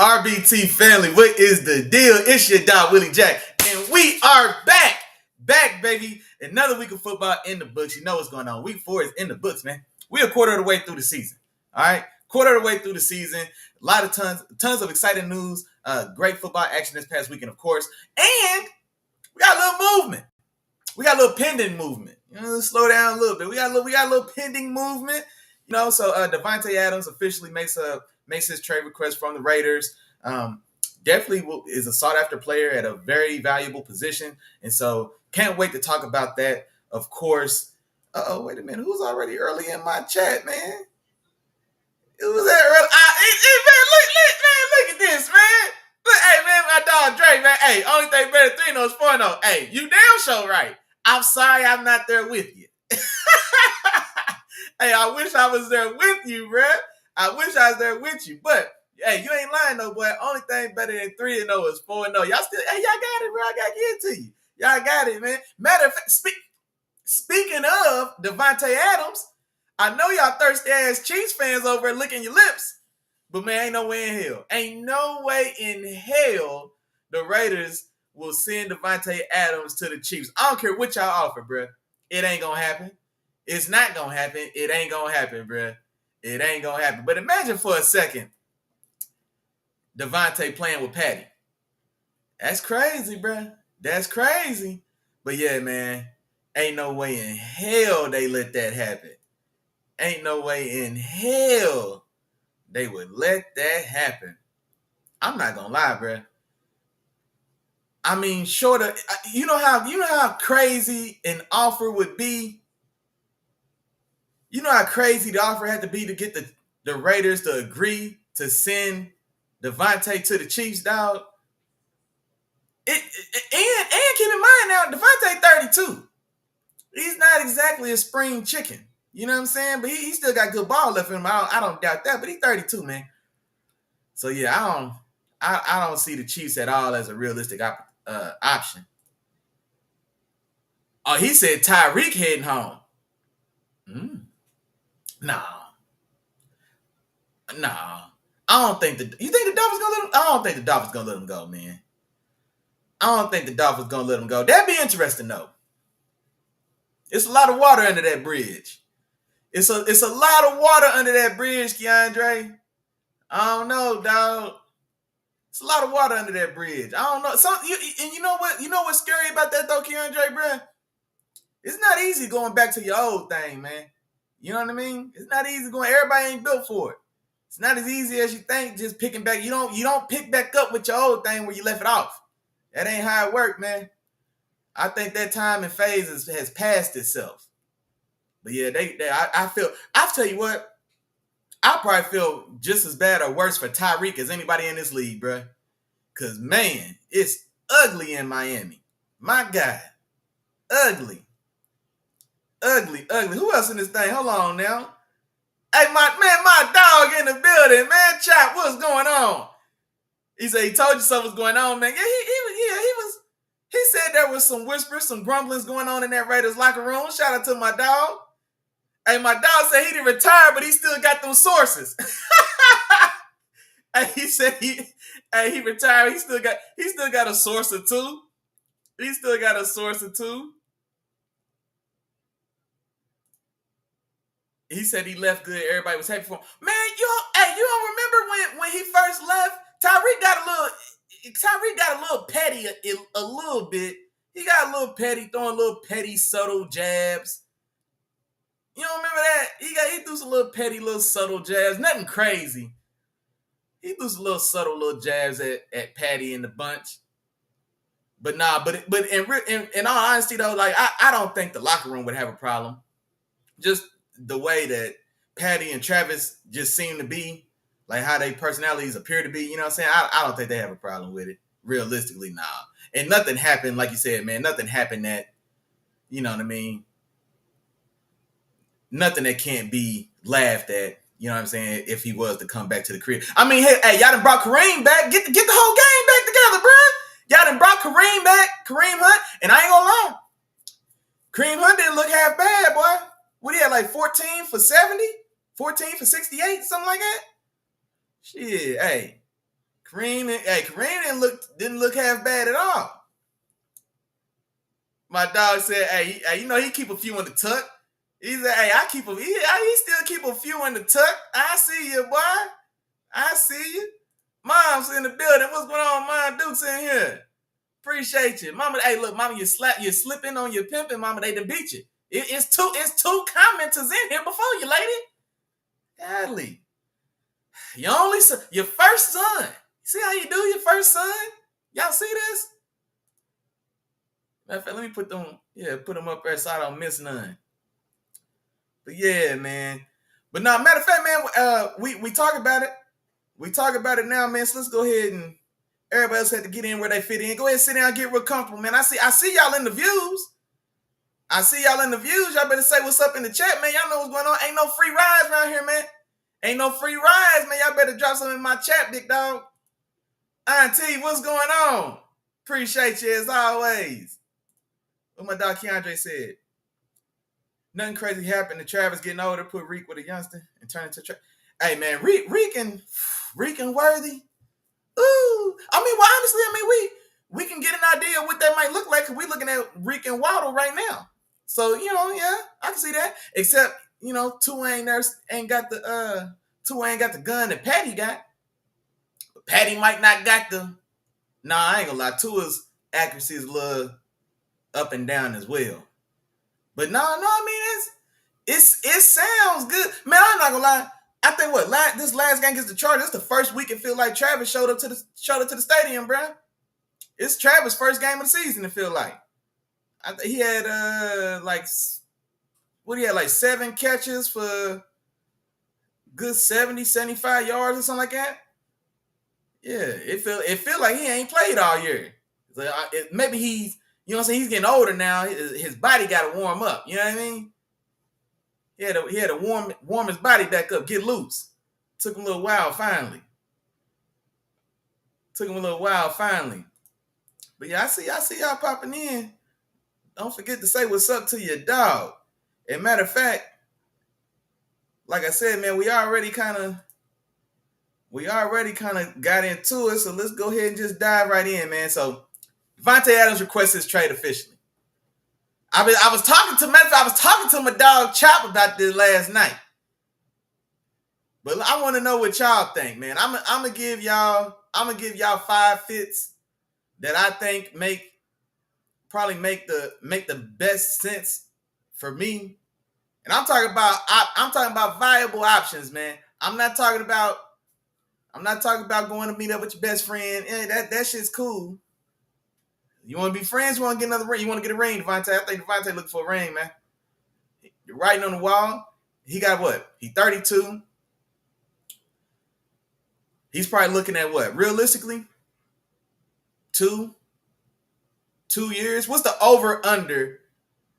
RBT family, what is the deal? It's your dog, Willie Jack, and we are back. Back, baby. Another week of football in the books. You know what's going on. Week 4 is in the books, man. We're a quarter of the way through the season. All right? Quarter of the way through the season. A lot of tons of exciting news. Great football action this past weekend, of course. And we got a little movement. We got a little pending movement. You know, let's slow down a little bit. We got a little pending movement. You know, so Davante Adams officially makes his trade request from the Raiders. Definitely is a sought-after player at a very valuable position. And so can't wait to talk about that, of course. Wait a minute. Who's already early in my chat, man? It was that early. Man, look at this, man. Look, hey, man, my dog Dre, man. Hey, only thing better 3-0 is 4-0. Hey, you damn sure right. I'm sorry I'm not there with you. Hey, I wish I was there with you, bruh. I wish I was there with you. But, hey, you ain't lying, though, boy. Only thing better than 3-0 is 4-0. Y'all still, hey, y'all got it, bro. I got to give it to you. Y'all got it, man. Matter of fact, speaking of Davante Adams, I know y'all thirsty-ass Chiefs fans over there licking your lips, but, man, ain't no way in hell. Ain't no way in hell the Raiders will send Davante Adams to the Chiefs. I don't care what y'all offer, bro. It ain't going to happen. It's not going to happen. It ain't going to happen, bro. It ain't going to happen. But imagine for a second Davante playing with Patty. That's crazy, bro. That's crazy. But, yeah, man, ain't no way in hell they let that happen. Ain't no way in hell they would let that happen. I'm not going to lie, bro. I mean, short of, you know how crazy an offer would be? You know how crazy the offer had to be to get the Raiders to agree to send Davante to the Chiefs, dog. And keep in mind now, Davante 32. He's not exactly a spring chicken. You know what I'm saying? But he still got good ball left in him. I don't doubt that. But he's 32, man. So yeah, I don't see the Chiefs at all as a realistic option. Oh, he said Tyreek heading home. Nah. I don't think you think the Dolphins gonna let him? I don't think the Dolphins gonna let him go, man. I don't think the Dolphins gonna let him go. That'd be interesting though. It's a lot of water under that bridge. It's a lot of water under that bridge, Keandre. I don't know, dog. It's a lot of water under that bridge. I don't know. And you know what? You know what's scary about that though, Keandre, bro? It's not easy going back to your old thing, man. You know what I mean? It's not easy going. Everybody ain't built for it. It's not as easy as you think. Just picking back. You don't pick back up with your old thing where you left it off. That ain't how it worked, man. I think that time and phase has passed itself. But yeah, I'll tell you what. I probably feel just as bad or worse for Tyreek as anybody in this league, bro. Because, man, it's ugly in Miami. My God. Ugly. Who else in this thing? Hold on now. Hey, my dog in the building, man. Chop, what's going on? He said he told you something was going on, man. Yeah, he said there was some whispers, some grumblings going on in that Raiders locker room. Shout out to my dog. Hey, my dog said he didn't retire, but he still got them sources. Hey, he said he retired. He still got a source or two. He said he left good. Everybody was happy for him. Man, you don't remember when he first left? Tyreek got a little petty a little bit. He got a little petty, throwing little petty, subtle jabs. You don't remember that? He threw some little petty, little subtle jabs. Nothing crazy. He threw some little subtle little jabs at Patty and the bunch. But in all honesty though, like I don't think the locker room would have a problem. Just the way that Patty and Travis just seem to be, like how their personalities appear to be, you know what I'm saying? I don't think they have a problem with it. Realistically, nah. And nothing happened, like you said, man, nothing happened that, you know what I mean? Nothing that can't be laughed at, you know what I'm saying, if he was to come back to the crib. I mean, hey, y'all done brought Kareem back. Get the whole game back together, bro. Y'all done brought Kareem back, Kareem Hunt, and I ain't gonna lie. Kareem Hunt didn't look half bad, boy. What he had, like 14 for 70? 14 for 68? Something like that? Shit, hey. Kareem didn't look half bad at all. My dog said, hey, you know, he keep a few in the tuck. He said, hey, he still keep a few in the tuck. I see you, boy. I see you. Mom's in the building. What's going on, Mom? Duke's in here. Appreciate you. Mama, hey, look, Mama, you slipping on your pimping, Mama, they done beat you. It's two commenters in here before you, lady. Godly. Your first son. See how you do your first son? Y'all see this? Matter of fact, let me put them up there so I don't miss none. But yeah, man. But now, matter of fact, man, we talk about it. We talk about it now, man. So let's go ahead and everybody else had to get in where they fit in. Go ahead and sit down and get real comfortable, man. I see y'all in the views. Y'all better say what's up in the chat, man. Y'all know what's going on. Ain't no free rides around here, man. Ain't no free rides, man. Y'all better drop something in my chat, big dog. Auntie, what's going on? Appreciate you as always. What my dog Keandre said. Nothing crazy happened to Travis getting older, put Reek with a youngster and turn into Hey man, Reek and Worthy. Ooh. I mean, well, honestly, we can get an idea of what that might look like because we're looking at Reek and Waddle right now. So, you know, yeah, I can see that. Except, you know, Tua ain't got the gun that Patty got. But Patty might not got the. Nah, I ain't gonna lie. Tua's accuracy is a little up and down as well. But no, I mean it sounds good, man. I'm not gonna lie. I think this last game against the Chargers, this the first week it feel like Travis showed up to the stadium, bro. It's Travis' first game of the season. It feel like he had like 7 catches for good 70, 75 yards or something like that. Yeah, it feel like he ain't played all year. Like, maybe he's. You know what I'm saying? He's getting older now. His body got to warm up. You know what I mean? He had to warm his body back up, get loose. Took him a little while finally. But yeah, I see y'all popping in. Don't forget to say what's up to your dog. And matter of fact, like I said, man, we already kind of got into it. So let's go ahead and just dive right in, man. So Davante Adams requests his trade officially. I was talking to my dog Chop about this last night. But I want to know what y'all think, man. I'm gonna give y'all 5 fits that I think probably make the best sense for me. And I'm talking about viable options, man. I'm not talking about going to meet up with your best friend. That shit's cool. You want to be friends? You want to get another ring? You want to get a ring, Davante? I think Davante looking for a ring, man. You're writing on the wall. He got what? He 32. He's probably looking at what? Realistically, 2 years. What's the over/under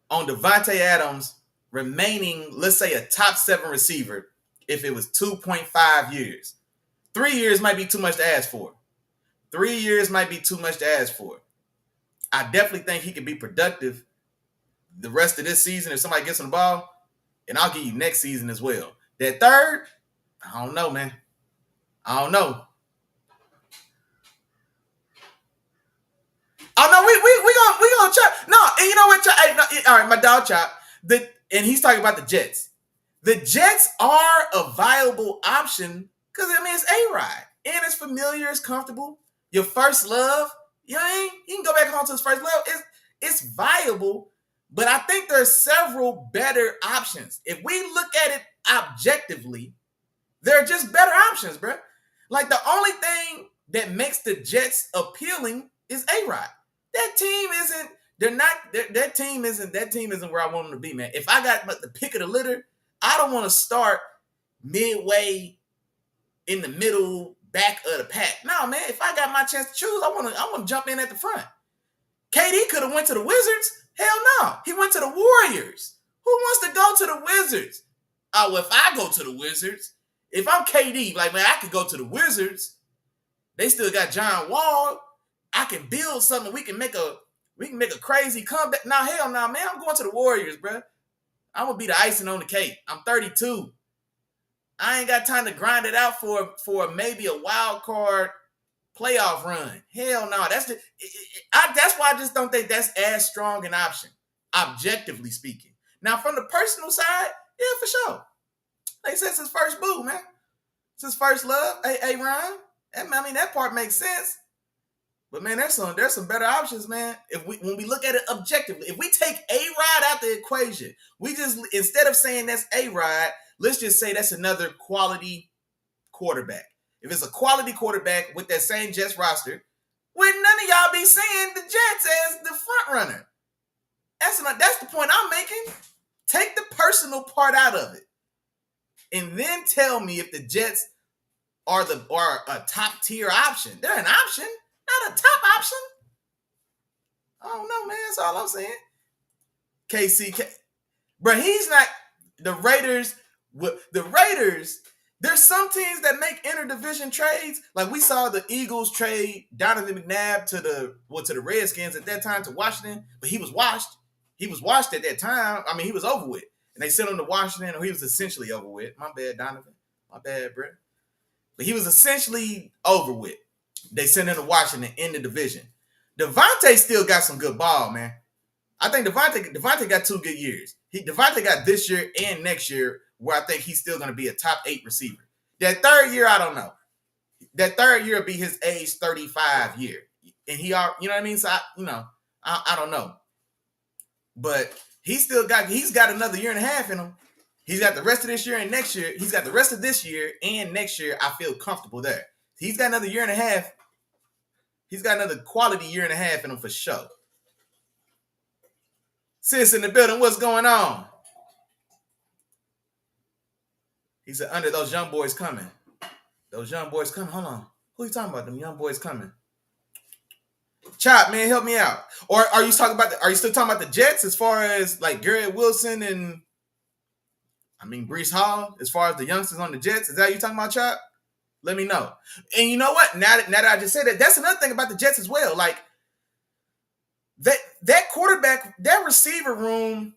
on Davante Adams remaining? Let's say a top 7 receiver. If it was 2.5 years, 3 years might be too much to ask for. 3 years might be too much to ask for. I definitely think he can be productive the rest of this season if somebody gets on the ball, and I'll give you next season as well. That third, I don't know, man. I don't know. Oh no, we gonna chop. No, and you know what? All right, my dog Chop. And he's talking about the Jets. The Jets are a viable option because I mean it's A-Rod and it's familiar, it's comfortable. Your first love. You know what I mean? He can go back home to his first love. It's viable, but I think there's several better options. If we look at it objectively, there are just better options, bro. Like the only thing that makes the Jets appealing is A-Rod. That team isn't where I want them to be, man. If I got the pick of the litter, I don't want to start midway in the middle back of the pack. No, man, if I got my chance to choose, I want to jump in at the front. KD could have went to the Wizards. Hell no. He went to the Warriors. Who wants to go to the Wizards? Oh, well, if I go to the Wizards, if I'm KD, like, man, I could go to the Wizards. They still got John Wall. I can build something. We can make a crazy comeback. Nah, hell no, man. I'm going to the Warriors, bro. I'm going to be the icing on the cake. I'm 32. I ain't got time to grind it out for maybe a wild card playoff run. Hell no. That's why I just don't think that's as strong an option, objectively speaking. Now, from the personal side, yeah, for sure. Like I said, it's his first boo, man. It's his first love. Hey, Ryan. I mean, that part makes sense. But man, there's some better options, man. When we look at it objectively, if we take A-Rod out the equation, we just, instead of saying that's A-Rod, let's just say that's another quality quarterback. If it's a quality quarterback with that same Jets roster, would none of y'all be saying the Jets as the front runner? That's the point I'm making. Take the personal part out of it, and then tell me if the Jets are a top tier option. They're an option, not a top option. I don't know, man. That's all I'm saying. KC, bro, he's not the Raiders. The Raiders. There's some teams that make interdivision trades. Like we saw the Eagles trade Donovan McNabb to the Redskins at that time to Washington, but he was washed. He was washed at that time. I mean, he was over with. And they sent him to Washington, or he was essentially over with. My bad, Donovan. My bad, bro. But he was essentially over with. They sent him to Washington in the division. Davante still got some good ball, man. I think Davante got 2 good years. Davante got this year and next year, where I think he's still going to be a top 8 receiver. That third year, I don't know. That third year will be his age 35 year. And you know what I mean? So, I don't know. But he's got another year and a half in him. He's got the rest of this year and next year. He's got the rest of this year and next year. I feel comfortable there. He's got another year and a half. He's got another quality year and a half in him for sure. Sis in the building, what's going on? He said, under those young boys coming. Those young boys coming. Hold on. Who are you talking about? Them young boys coming. Chop, man, help me out. Or are you still talking about the Jets as far as like Garrett Wilson and Breece Hall, as far as the youngsters on the Jets? Is that what you talking about, Chop? Let me know. And you know what? Now that I just said that, that's another thing about the Jets as well. Like that quarterback, that receiver room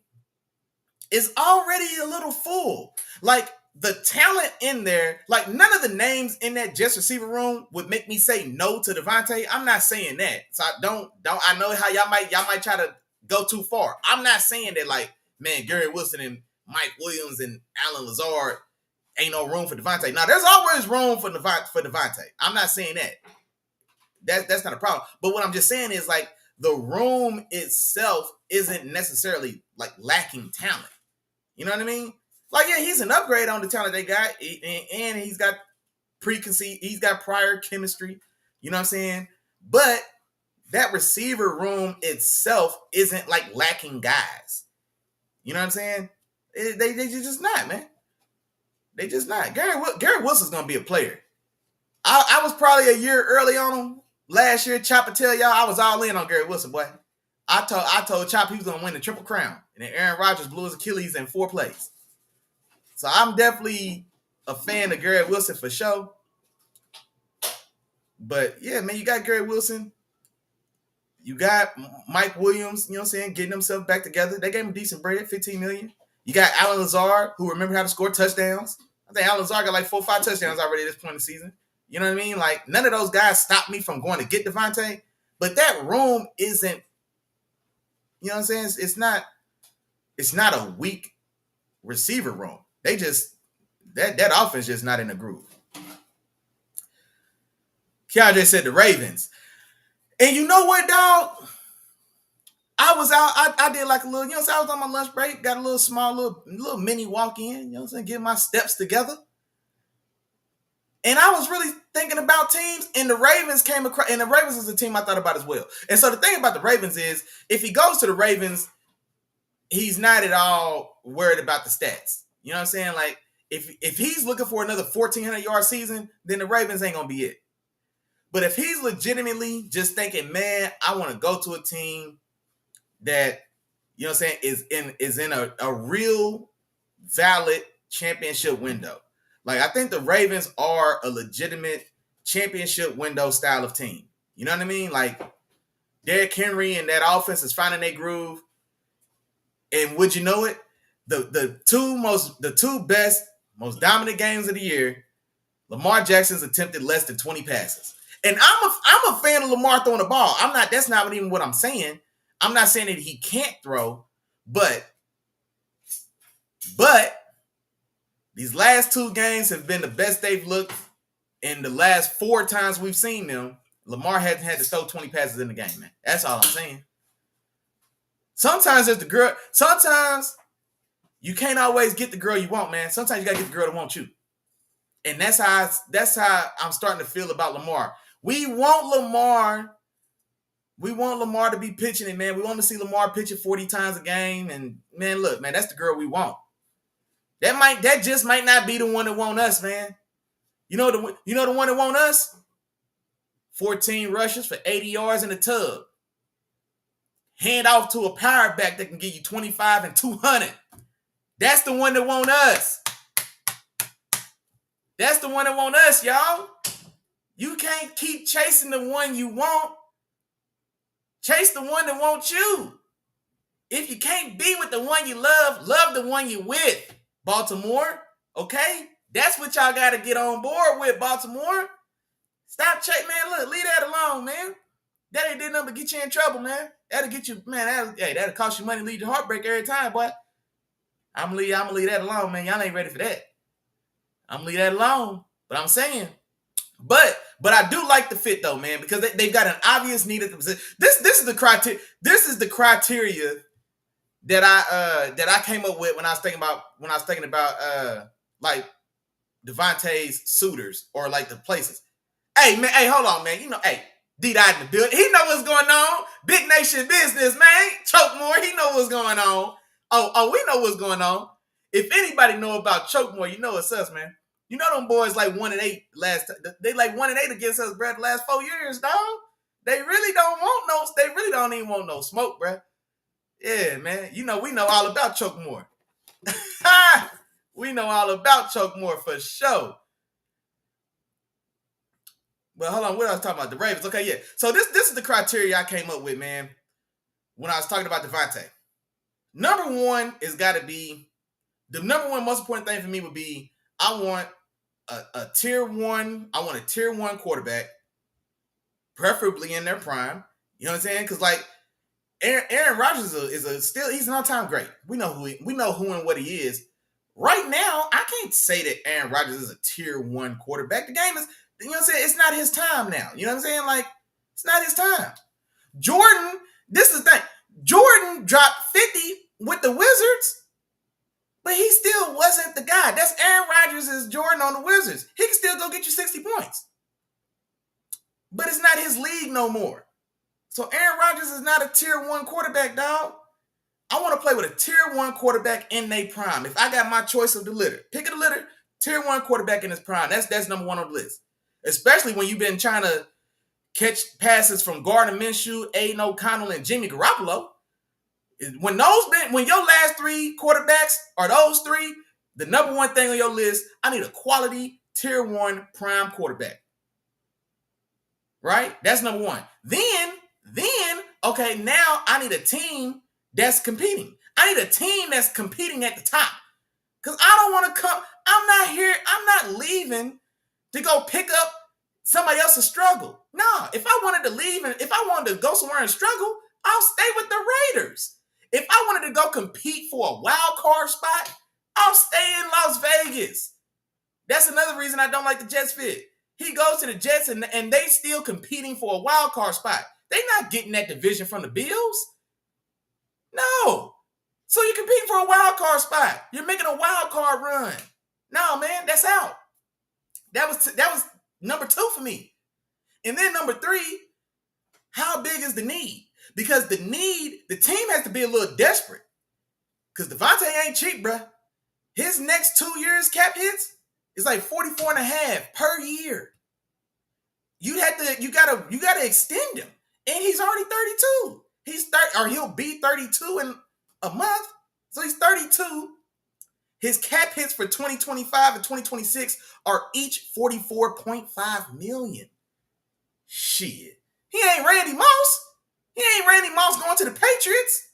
is already a little full. Like the talent in there, like none of the names in that Jets receiver room would make me say no to Davante. I'm not saying that. So I don't. I know how y'all might try to go too far. I'm not saying that like, man, Garrett Wilson and Mike Williams and Alan Lazard ain't no room for Davante. Now there's always room for Davante. I'm not saying that. That's not a problem. But what I'm just saying is like the room itself isn't necessarily like lacking talent. You know what I mean? Like, yeah, he's an upgrade on the talent they got, and he's got prior chemistry. You know what I'm saying? But that receiver room itself isn't like lacking guys. You know what I'm saying? They just not, man. They just not. Garrett Wilson's gonna be a player. I was probably a year early on him last year. Chop to tell y'all I was all in on Garrett Wilson, boy. I told Chop he was gonna win the Triple Crown, and then Aaron Rodgers blew his Achilles in 4 plays. So I'm definitely a fan of Garrett Wilson for sure. But yeah, man, you got Garrett Wilson. You got Mike Williams, you know what I'm saying, getting himself back together. They gave him decent bread, $15 million. You got Alan Lazard, who remember how to score touchdowns. I think Alan Lazard got like 4 or 5 touchdowns already at this point in the season. You know what I mean? Like, none of those guys stopped me from going to get Davante. But that room isn't, you know what I'm saying? It's not a weak receiver room. They just, that offense just not in the groove. Keandre said the Ravens. And you know what, dog? I was out, I did like a little, you know what I'm saying? I was on my lunch break, got a little small, little mini walk in, you know what I'm saying? Get my steps together. And I was really thinking about teams, and the Ravens came across, and the Ravens is a team I thought about as well. And so the thing about the Ravens is, if he goes to the Ravens, he's not at all worried about the stats. You know what I'm saying? Like, if he's looking for another 1,400-yard season, then the Ravens ain't going to be it. But if he's legitimately just thinking, man, I want to go to a team that, you know what I'm saying, is in a real valid championship window. Like, I think the Ravens are a legitimate championship window style of team. You know what I mean? Like, Derrick Henry and that offense is finding their groove. And would you know it? The two best, most dominant games of the year, Lamar Jackson's attempted less than 20 passes. And I'm a fan of Lamar throwing the ball. That's not even what I'm saying. I'm not saying that he can't throw, but these last 2 games have been the best they've looked in the last 4 times we've seen them. Lamar hasn't had to throw 20 passes in the game, man. That's all I'm saying. Sometimes you can't always get the girl you want, man. Sometimes you gotta get the girl that wants you. And that's how I'm starting to feel about Lamar. We want Lamar to be pitching it, man. We want to see Lamar pitch it 40 times a game. And man, look, man, that's the girl we want. That just might not be the one that want us, man. You know the one that want us? 14 rushes for 80 yards in the tub. Hand off to a power back that can give you 25 and 200. That's the one that want us. That's the one that want us, y'all. You can't keep chasing the one you want. Chase the one that wants you. If you can't be with the one you love the one you with. Baltimore, okay? That's what y'all got to get on board with, Baltimore. Stop chasing, man. Look, leave that alone, man. That ain't did nothing but get you in trouble, man. That'll get you, man. That'll cost you money, lead to heartbreak every time, boy. I'm gonna leave that alone, man. Y'all ain't ready for that. I'm gonna leave that alone. But I'm saying, but I do like the fit though, man, because they've got an obvious need at the position. This is the criteria. This is the criteria that I came up with when I was thinking about like Davante's suitors or like the places. Hey man, hey, hold on, man. You know, hey, D-Dot in the building. He know what's going on. Big nation business, man. Chokemore, he know what's going on. Oh, we know what's going on. If anybody know about Chokemore, you know it's us, man. You know them boys like 1-8 last. They like 1-8 against us, bro. The last 4 years, dog. They really don't want no. They really don't even want no smoke, bro. Yeah, man. You know we know all about Chokemore. We know all about Chokemore for sure. But hold on, what I was talking about? The Ravens. Okay, yeah. So this is the criteria I came up with, man, when I was talking about Davante. Number one is got to be, the number one most important thing for me would be, I want a tier one quarterback, preferably in their prime. You know what I'm saying? Because like Aaron Rodgers he's an all-time great. We know who and what he is. Right now, I can't say that Aaron Rodgers is a tier one quarterback. The game is, you know what I'm saying? It's not his time now. You know what I'm saying? Like, it's not his time. Jordan, this is the thing. Jordan dropped 50 with the Wizards, but he still wasn't the guy. That's Aaron Rodgers' Jordan on the Wizards. He can still go get you 60 points. But it's not his league no more. So Aaron Rodgers is not a tier one quarterback, dog. I want to play with a tier one quarterback in their prime. If I got my choice of the litter, pick of the litter, tier one quarterback in his prime. That's number one on the list. Especially when you've been trying to catch passes from Gardner Minshew, Aiden O'Connell, and Jimmy Garoppolo. When your last 3 quarterbacks are those 3, the number one thing on your list, I need a quality tier one prime quarterback. Right? That's number one. Then, okay, now I need a team that's competing. I need a team that's competing at the top. Because I don't want to come, I'm not leaving to go pick up somebody else's struggle. No, if I wanted to leave and if I wanted to go somewhere and struggle, I'll stay with the Raiders. If I wanted to go compete for a wild card spot, I'll stay in Las Vegas. That's another reason I don't like the Jets fit. He goes to the Jets and they still competing for a wild card spot. They're not getting that division from the Bills. No. So you're competing for a wild card spot. You're making a wild card run. No, man, that's out. That was number 2 for me. And then number 3, how big is the need? Because the team has to be a little desperate. Because Davante ain't cheap, bro. His next 2 years cap hits is like 44.5 per year. You gotta extend him. And he's already 32. He'll be 32 in a month. So he's 32. His cap hits for 2025 and 2026 are each $44.5 million. Shit. He ain't Randy Moss. He ain't Randy Moss going to the Patriots.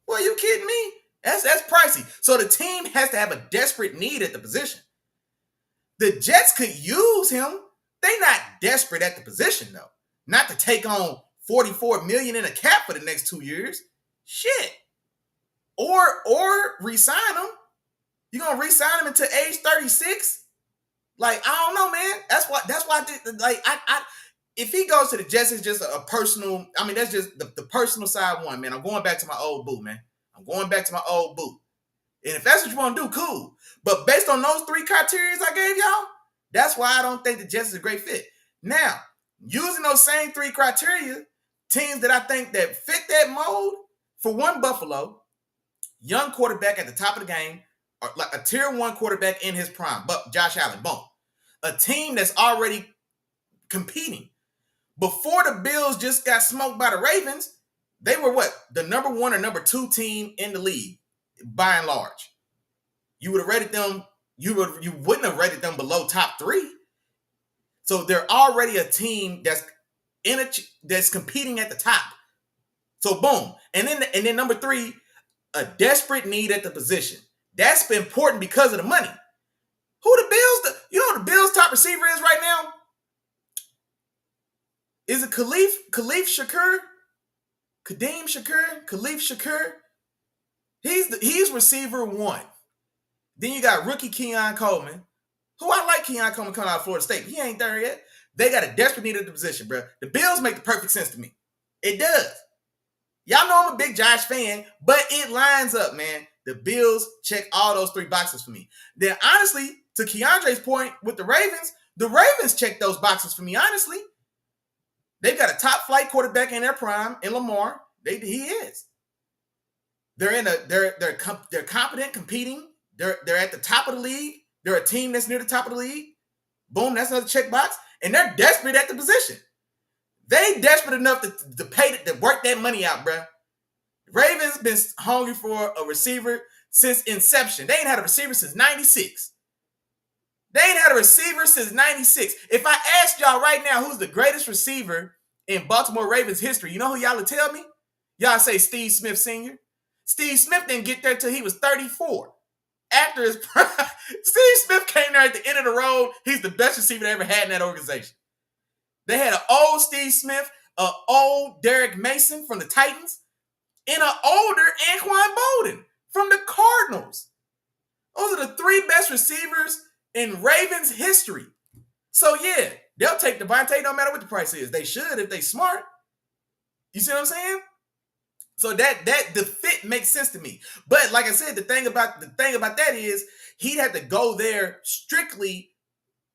Boy, you kidding me? That's pricey. So the team has to have a desperate need at the position. The Jets could use him, They not desperate at the position though. Not to take on $44 million in a cap for the next 2 years. Shit. Or re-sign him. You gonna re-sign him until age 36? Like, I don't know, man. That's why I if he goes to the Jets, it's just a personal. I mean, that's just the personal side one, man. I'm going back to my old boo, man. I'm going back to my old boo. And if that's what you want to do, cool. But based on those 3 criteria I gave y'all, that's why I don't think the Jets is a great fit. Now, using those same 3 criteria, teams that I think that fit that mold, for one, Buffalo, young quarterback at the top of the game, or like a tier 1 quarterback in his prime, but Josh Allen, boom. A team that's already competing. Before the Bills just got smoked by the Ravens, they were what? The number 1 or number 2 team in the league, by and large. You would have rated them, you wouldn't have rated them below top 3. So they're already a team that's competing at the top. So boom. And then number 3, a desperate need at the position. That's important because of the money. Who the Bills? You know who the Bills' top receiver is right now? Is it Khalif Shakur? Kadeem Shakur? Khalif Shakur? He's receiver 1. Then you got rookie Keon Coleman, who I like Keon Coleman coming out of Florida State. He ain't there yet. They got a desperate need at the position, bro. The Bills make the perfect sense to me. It does. Y'all know I'm a big Josh fan, but it lines up, man. The Bills check all those 3 boxes for me. Then, honestly, to Keandre's point with the Ravens check those boxes for me, honestly. They've got a top flight quarterback in their prime, in Lamar. He is. They're competent, competing. They're at the top of the league. They're a team that's near the top of the league. Boom, that's another check box. And they're desperate at the position. They desperate enough to pay to work that money out, bro. Ravens been hungry for a receiver since inception. They ain't had a receiver since 96. They ain't had a receiver since 96. If I asked y'all right now who's the greatest receiver in Baltimore Ravens history, you know who y'all would tell me? Y'all say Steve Smith Sr. Steve Smith didn't get there till he was 34. After his prime, Steve Smith came there at the end of the road. He's the best receiver they ever had in that organization. They had an old Steve Smith, an old Derek Mason from the Titans, and an older Anquan Bolden from the Cardinals. Those are the 3 best receivers in Ravens history. So yeah, they'll take Davante no matter what the price is. They should if they smart. You see what I'm saying? So that the fit makes sense to me. But like I said, the thing about that is he'd have to go there strictly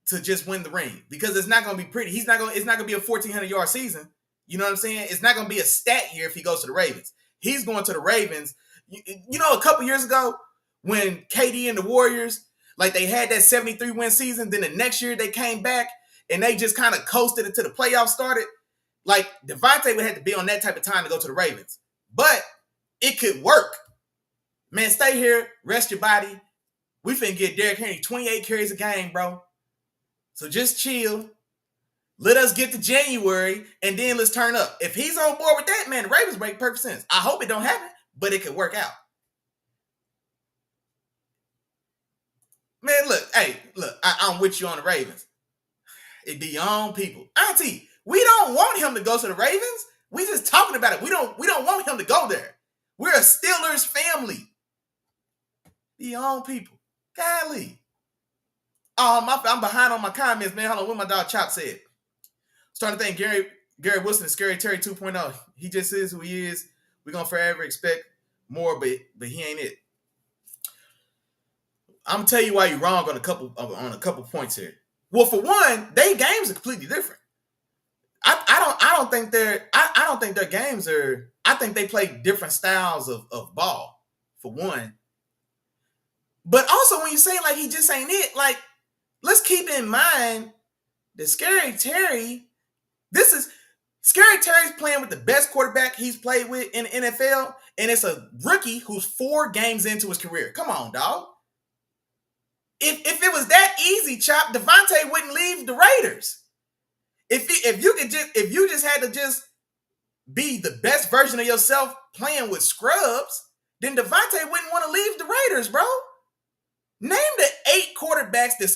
to just win the ring, because it's not going to be pretty. It's not going to be a 1,400-yard season. You know what I'm saying? It's not going to be a stat year if he goes to the Ravens. He's going to the Ravens. You know, a couple years ago when KD and the Warriors, like, they had that 73-win season, then the next year they came back and they just kind of coasted until the playoffs started. Like, Davante would have to be on that type of time to go to the Ravens. But it could work. Man, stay here, rest your body. We finna get Derrick Henry 28 carries a game, bro. So just chill. Let us get to January, and then let's turn up. If he's on board with that, man, the Ravens make perfect sense. I hope it don't happen, but it could work out. Man, look, I'm with you on the Ravens. It be your own people. Auntie, we don't want him to go to the Ravens. We just talking about it. We don't want him to go there. We're a Steelers family. Be your own people. Golly. Oh, I'm behind on my comments, man. Hold on, what my dog Chop said. Starting to think Gary Wilson is Scary Terry 2.0. He just is who he is. We're gonna forever expect more, but he ain't it. I'm gonna tell you why you're wrong on a couple points here. Well, for one, their games are completely different. I don't think their games are. I think they play different styles of ball, for one. But also, when you say like he just ain't it, like, let's keep in mind that Scary Terry's playing with the best quarterback he's played with in the NFL, and it's a rookie who's 4 games into his career. Come on, dog. If it was that easy, Chop, Davante wouldn't leave the Raiders. If you just had to just be the best version of yourself playing with scrubs, then Davante wouldn't want to leave the Raiders, bro. Name the 8 quarterbacks that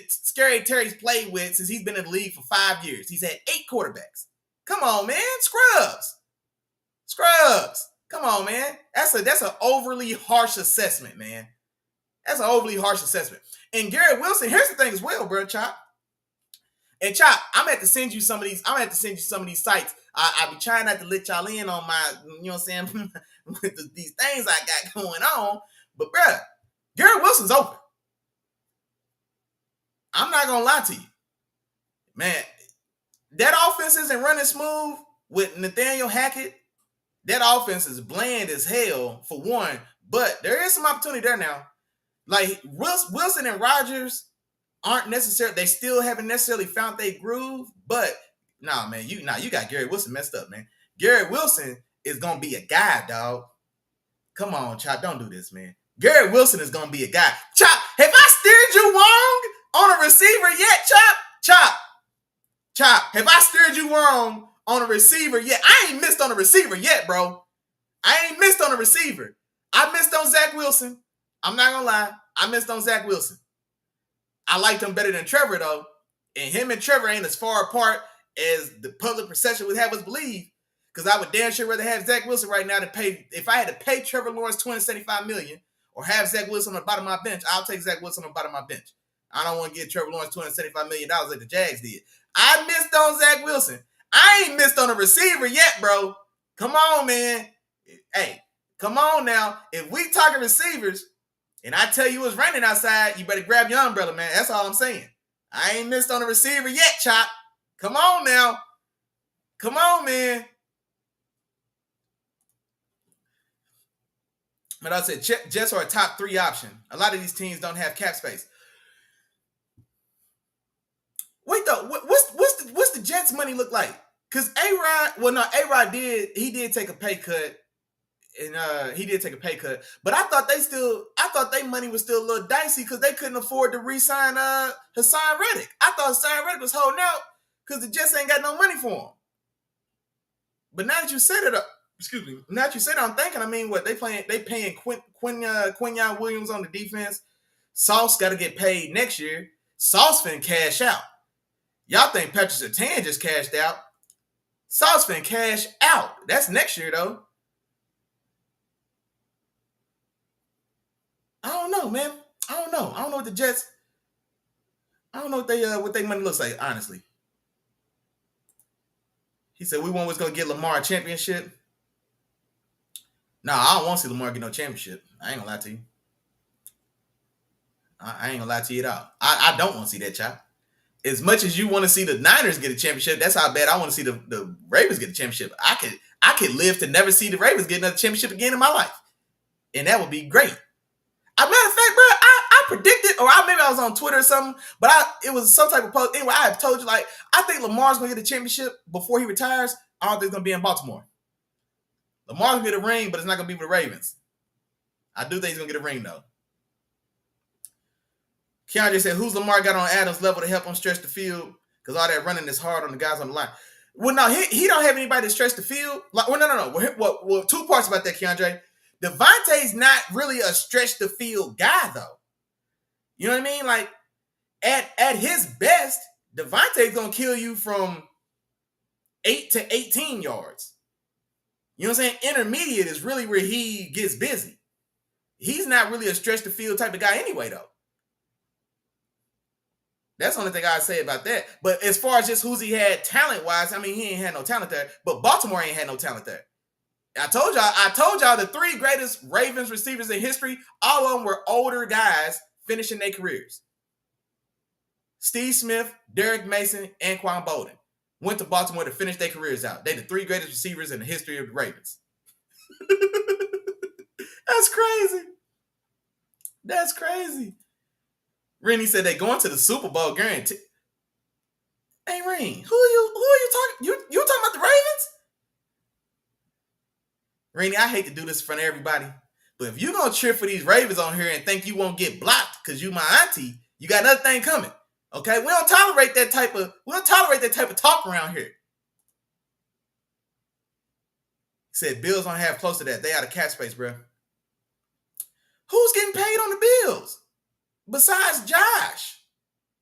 Scary Terry's played with since he's been in the league for 5 years. He's had 8 quarterbacks. Come on, man. Scrubs. Scrubs. Come on, man. That's an overly harsh assessment, man. That's an overly harsh assessment. And Garrett Wilson, here's the thing as well, bro, Chop. And Chop, I'm gonna have to send you some of these. I'm gonna have to send you some of these sites. I be trying not to let y'all in on my, you know what I'm saying, with these things I got going on. But bro, Garrett Wilson's open. I'm not gonna lie to you, man. That offense isn't running smooth with Nathaniel Hackett. That offense is bland as hell for one, but there is some opportunity there now. Like Wilson and Rodgers aren't necessarily, they still haven't necessarily found their groove, but nah, man, you got Garrett Wilson messed up, man. Garrett Wilson is gonna be a guy, dog. Come on, Chop, don't do this, man. Garrett Wilson is gonna be a guy. Chop, have I steered you wrong on a receiver yet, Chop, have I steered you wrong on a receiver yet? I ain't missed on a receiver yet, bro. I ain't missed on a receiver. I missed on Zach Wilson. I'm not gonna lie. I missed on Zach Wilson. I liked him better than Trevor, though. And him and Trevor ain't as far apart as the public perception would have us believe. Because I would damn sure rather have Zach Wilson right now to pay. If I had to pay Trevor Lawrence $275 million or have Zach Wilson on the bottom of my bench, I'll take Zach Wilson on the bottom of my bench. I don't want to give Trevor Lawrence $275 million like the Jags did. I missed on Zach Wilson. I ain't missed on a receiver yet, bro. Come on, man. Hey, come on now. If we talking receivers and I tell you it's raining outside, you better grab your umbrella, man. That's all I'm saying. I ain't missed on a receiver yet, Chop. Come on now. Come on, man. But I said Jets are a top 3 option. A lot of these teams don't have cap space. Wait though, what's the Jets' money look like? Because A-Rod did take a pay cut, and he did take a pay cut. But I thought they money was still a little dicey because they couldn't afford to re-sign Hassan Reddick. I thought Hassan Reddick was holding out because the Jets ain't got no money for him. But now that you said it, now that you said it, I'm thinking. I mean, what they paying Quinyon Williams on the defense. Sauce got to get paid next year. Sauce finna cash out. Y'all think Patrick Surtain just cashed out? Sauce finna cash out. That's next year though. I don't know, man. I don't know what the Jets. I don't know what they money looks like, honestly. He said we was gonna get Lamar a championship. Nah, I don't want to see Lamar get no championship. I ain't gonna lie to you. I ain't gonna lie to you at all. I don't want to see that, Chop. As much as you want to see the Niners get a championship, that's how bad I want to see the Ravens get a championship. I could live to never see the Ravens get another championship again in my life. And that would be great. As a matter of fact, bro, I predicted, or maybe I was on Twitter or something, but it was some type of post. Anyway, I have told you, like, I think Lamar's going to get a championship before he retires. I don't think it's going to be in Baltimore. Lamar's going to get a ring, but it's not going to be with the Ravens. I do think he's going to get a ring, though. Keandre said, who's Lamar got on Adams' level to help him stretch the field? Because all that running is hard on the guys on the line. Well, no, he don't have anybody to stretch the field. Like, well, no. Well, 2 parts about that, Keandre. Davante's not really a stretch the field guy, though. You know what I mean? Like, at his best, Davante's going to kill you from 8 to 18 yards. You know what I'm saying? Intermediate is really where he gets busy. He's not really a stretch the field type of guy anyway, though. That's the only thing I'd say about that. But as far as just who's he had talent-wise, I mean, he ain't had no talent there. But Baltimore ain't had no talent there. I told y'all the 3 greatest Ravens receivers in history, all of them were older guys finishing their careers. Steve Smith, Derek Mason, and Anquan Bolden went to Baltimore to finish their careers out. They're the 3 greatest receivers in the history of the Ravens. That's crazy. That's crazy. Rennie said they going to the Super Bowl guarantee. Hey, Rennie, who are you talking? You talking about the Ravens? Rennie, I hate to do this in front of everybody, but if you're gonna cheer for these Ravens on here and think you won't get blocked because you my auntie, you got another thing coming. Okay, we don't tolerate that type of talk around here. He said Bills don't have close to that. They out of cap space, bro. Who's getting paid on the Bills? besides Josh?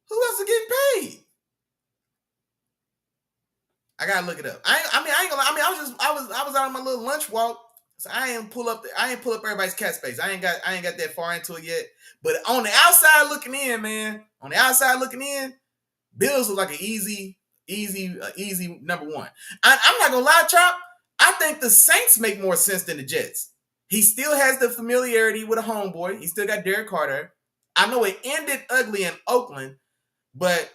Who else is getting paid? I gotta look it up. I ain't gonna lie. I was out on my little lunch walk, so I ain't pull up everybody's cat space. I ain't got that far into it yet. But on the outside looking in, man, Bills look like an easy number one. I'm not gonna lie, Chop. I think the Saints make more sense than the Jets. He still has the familiarity with a homeboy. He still got Derek Carter. I know it ended ugly in Oakland, but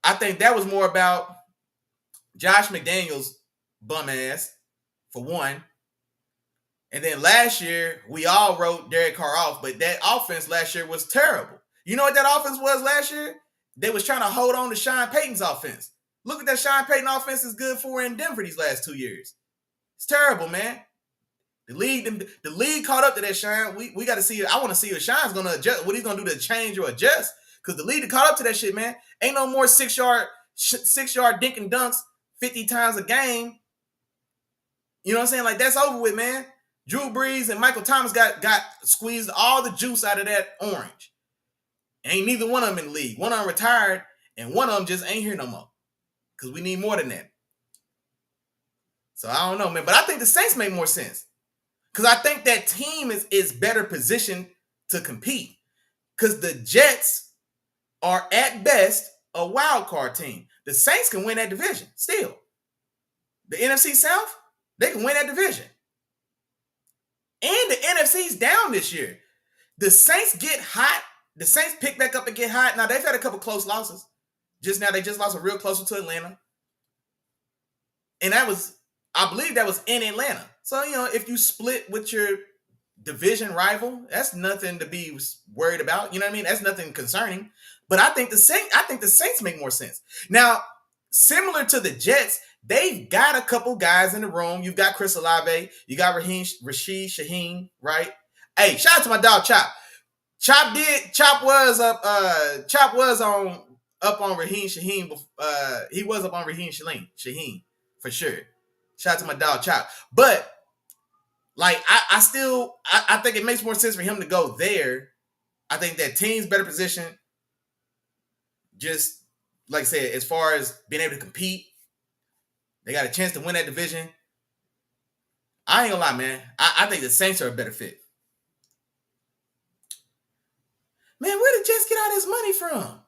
I think that was more about Josh McDaniels' bum ass, for one. And then last year, we all wrote Derek Carr off, but that offense last year was terrible. You know what that offense was last year? They was trying to hold on to Sean Payton's offense. Look at that Sean Payton offense is good for in Denver these last 2 years. It's terrible, man. The league caught up to that Sean. We got to see. I want to see if Sean's going to adjust. What he's going to do to change or adjust? Because the league caught up to that shit, man. Ain't no more 6-yard dink and dunks 50 times a game. You know what I'm saying? Like, that's over with, man. Drew Brees and Michael Thomas got squeezed all the juice out of that orange. Ain't neither one of them in the league. One of them retired, and one of them just ain't here no more. Because we need more than that. So I don't know, man. But I think the Saints make more sense. Because I think that team is better positioned to compete. Because the Jets are, at best, a wild card team. The Saints can win that division still. The NFC South, they can win that division. And the NFC's down this year. The Saints get hot. The Saints pick back up and get hot. Now, they've had a couple close losses. Just now, they just lost a real close one to Atlanta. And I believe that was in Atlanta. So, if you split with your division rival, that's nothing to be worried about. You know what I mean? That's nothing concerning. But I think the Saints make more sense. Now, similar to the Jets, they've got a couple guys in the room. You've got Chris Olave. You got Rashid Shaheed, right? Hey, shout out to my dog Chop. Chop was up on Raheem Shaheed. He was up on Raheem Shaheed for sure. Shout out to my dog Chop. But like I think it makes more sense for him to go there. I think that team's better positioned. Just like I said, as far as being able to compete, they got a chance to win that division. I ain't gonna lie, man. I think the Saints are a better fit. Man, where did Jets get all this money from?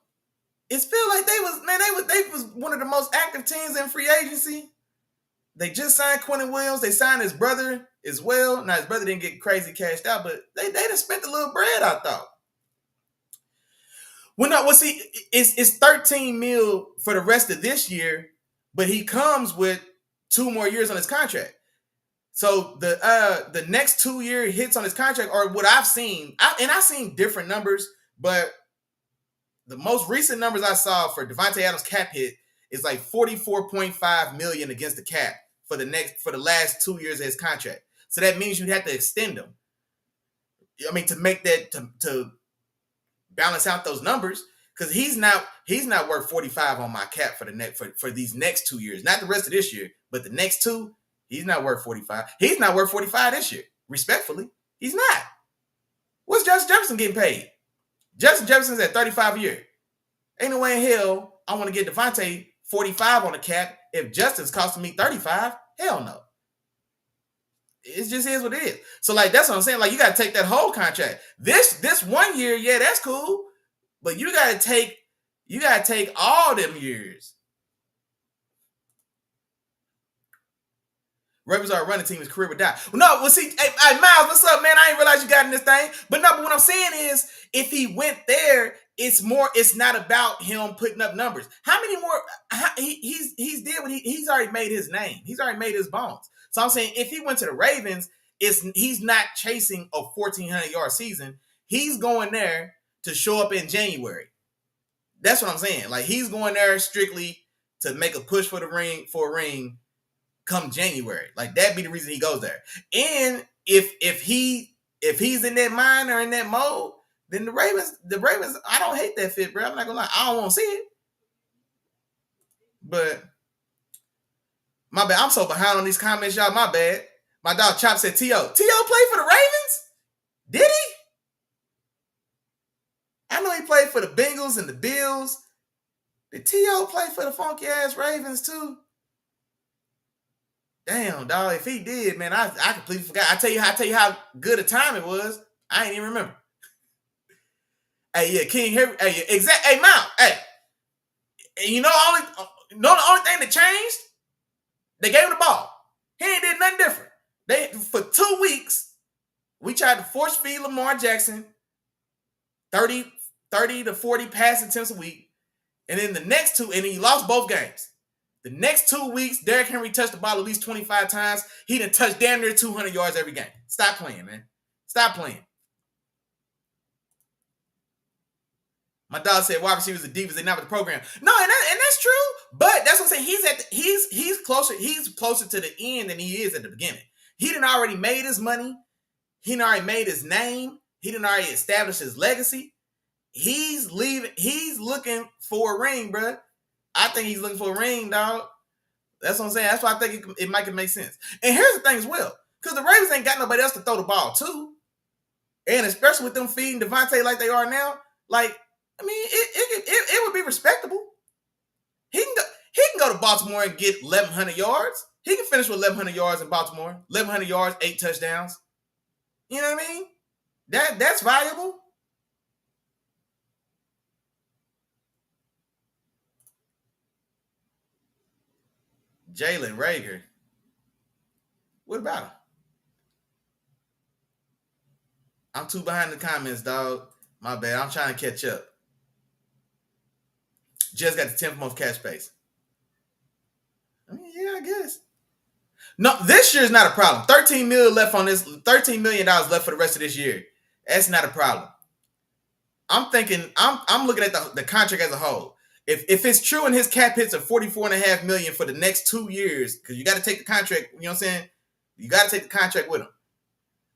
It feels like they was one of the most active teams in free agency. They just signed Quentin Williams. They signed his brother as well. Now, his brother didn't get crazy cashed out, but they done spent a little bread, I thought. It's 13 mil for the rest of this year, but he comes with 2 more years on his contract. So the next 2 year hits on his contract are what I've seen. I've seen different numbers, but the most recent numbers I saw for Davante Adams cap hit is like $44.5 million against the cap for the last 2 years of his contract. So that means you'd have to extend him. I mean, to make that to balance out those numbers, because he's not worth 45 on my cap for these next 2 years, not the rest of this year, but the next 2. He's not worth 45. He's not worth 45 this year. Respectfully, he's not. What's Justin Jefferson getting paid? Justin Jefferson's at 35 a year. Ain't no way in hell I want to get Davante 45 on the cap if Justin's costing me 35. Hell no. It just is what it is. So, like, that's what I'm saying. Like, you got to take that whole contract. This 1 year, yeah, that's cool. But you got to take all them years. Ravens are a running team. His career would die. See, hey, Miles, what's up, man? I didn't realize you got in this thing. But what I'm saying is, if he went there, it's not about him putting up numbers. How many more? He's already made his name. He's already made his bones. So I'm saying, if he went to the Ravens, he's not chasing a 1,400-yard season. He's going there to show up in January. That's what I'm saying. Like, he's going there strictly to make a push for a ring come January. Like, that'd be the reason he goes there. And if he's in that mind or in that mode, then the Ravens, I don't hate that fit, bro. I'm not gonna lie. I don't want to see it. But my bad. I'm so behind on these comments, y'all. My bad. My dog Chop said T.O. T.O. played for the Ravens? Did he? I know he played for the Bengals and the Bills. Did T.O. play for the funky ass Ravens too? Damn, dog. If he did, man, I completely forgot. I tell you how good a time it was. I ain't even remember. Hey, yeah, King Henry. Hey, yeah, exact. Hey, Mount. Hey, you know the only thing that changed? They gave him the ball. He ain't did nothing different. They for 2 weeks, we tried to force feed Lamar Jackson 30 to 40 passing attempts a week. And then the next two, and he lost both games. The next 2 weeks, Derrick Henry touched the ball at least 25 times. He done touched damn near 200 yards every game. Stop playing, man. Stop playing. My dog said wide receivers are divas. They not with the program. No, and that's true. But that's what I'm saying. He's closer. He's closer to the end than he is at the beginning. He done already made his money. He done already made his name. He done already established his legacy. He's leaving. He's looking for a ring, bro. I think he's looking for a ring, dog. That's what I'm saying. That's why I think it might make sense. And here's the thing as well. Because the Ravens ain't got nobody else to throw the ball to. And especially with them feeding Davante like they are now, like, I mean, it would be respectable. He can go to Baltimore and get 1,100 yards. He can finish with 1,100 yards in Baltimore. 1,100 yards, 8 touchdowns. You know what I mean? That's valuable. Jalen Reagor. What about him? I'm too behind the comments, dog. My bad. I'm trying to catch up. Just got the 10th most cash space. I mean, yeah, I guess. No, this year's not a problem. $13 million left on this. $13 million left for the rest of this year. That's not a problem. I'm thinking. I'm looking at the contract as a whole. If it's true and his cap hits of $44.5 million for the next 2 years, because you got to take the contract. You know what I'm saying? You got to take the contract with him.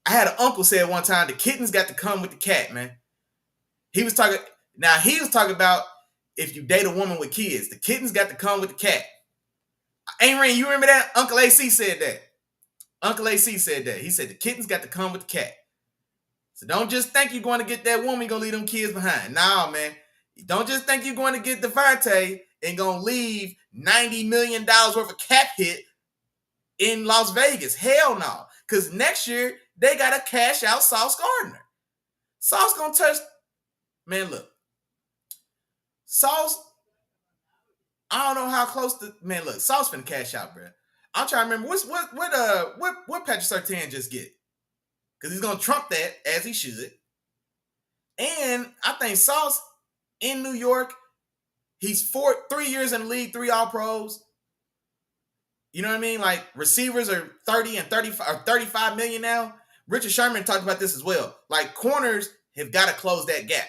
I had an uncle say one time the kittens got to come with the cat, man. He was talking about if you date a woman with kids, the kittens got to come with the cat. Ain't Rain, you remember that? Uncle AC said that. Uncle AC said that. He said the kittens got to come with the cat. So don't just think you're going to get that woman, you're going to leave them kids behind. Nah, man. Don't just think you're going to get Davante and going to leave $90 million worth of cap hit in Las Vegas. Hell no. Because next year, they got to cash out Sauce Gardner. Sauce going to touch... Man, look. Sauce... I don't know how close to... Man, look. Sauce finna cash out, bro. I'm trying to remember. What Patrick Surtain just get? Because he's going to trump that, as he should. And I think Sauce in New York, he's 3 years in the league, 3 All-Pros. You know what I mean? Like, receivers are 30 and 35 or 35 million now. Richard Sherman talked about this as well. Like, corners have got to close that gap.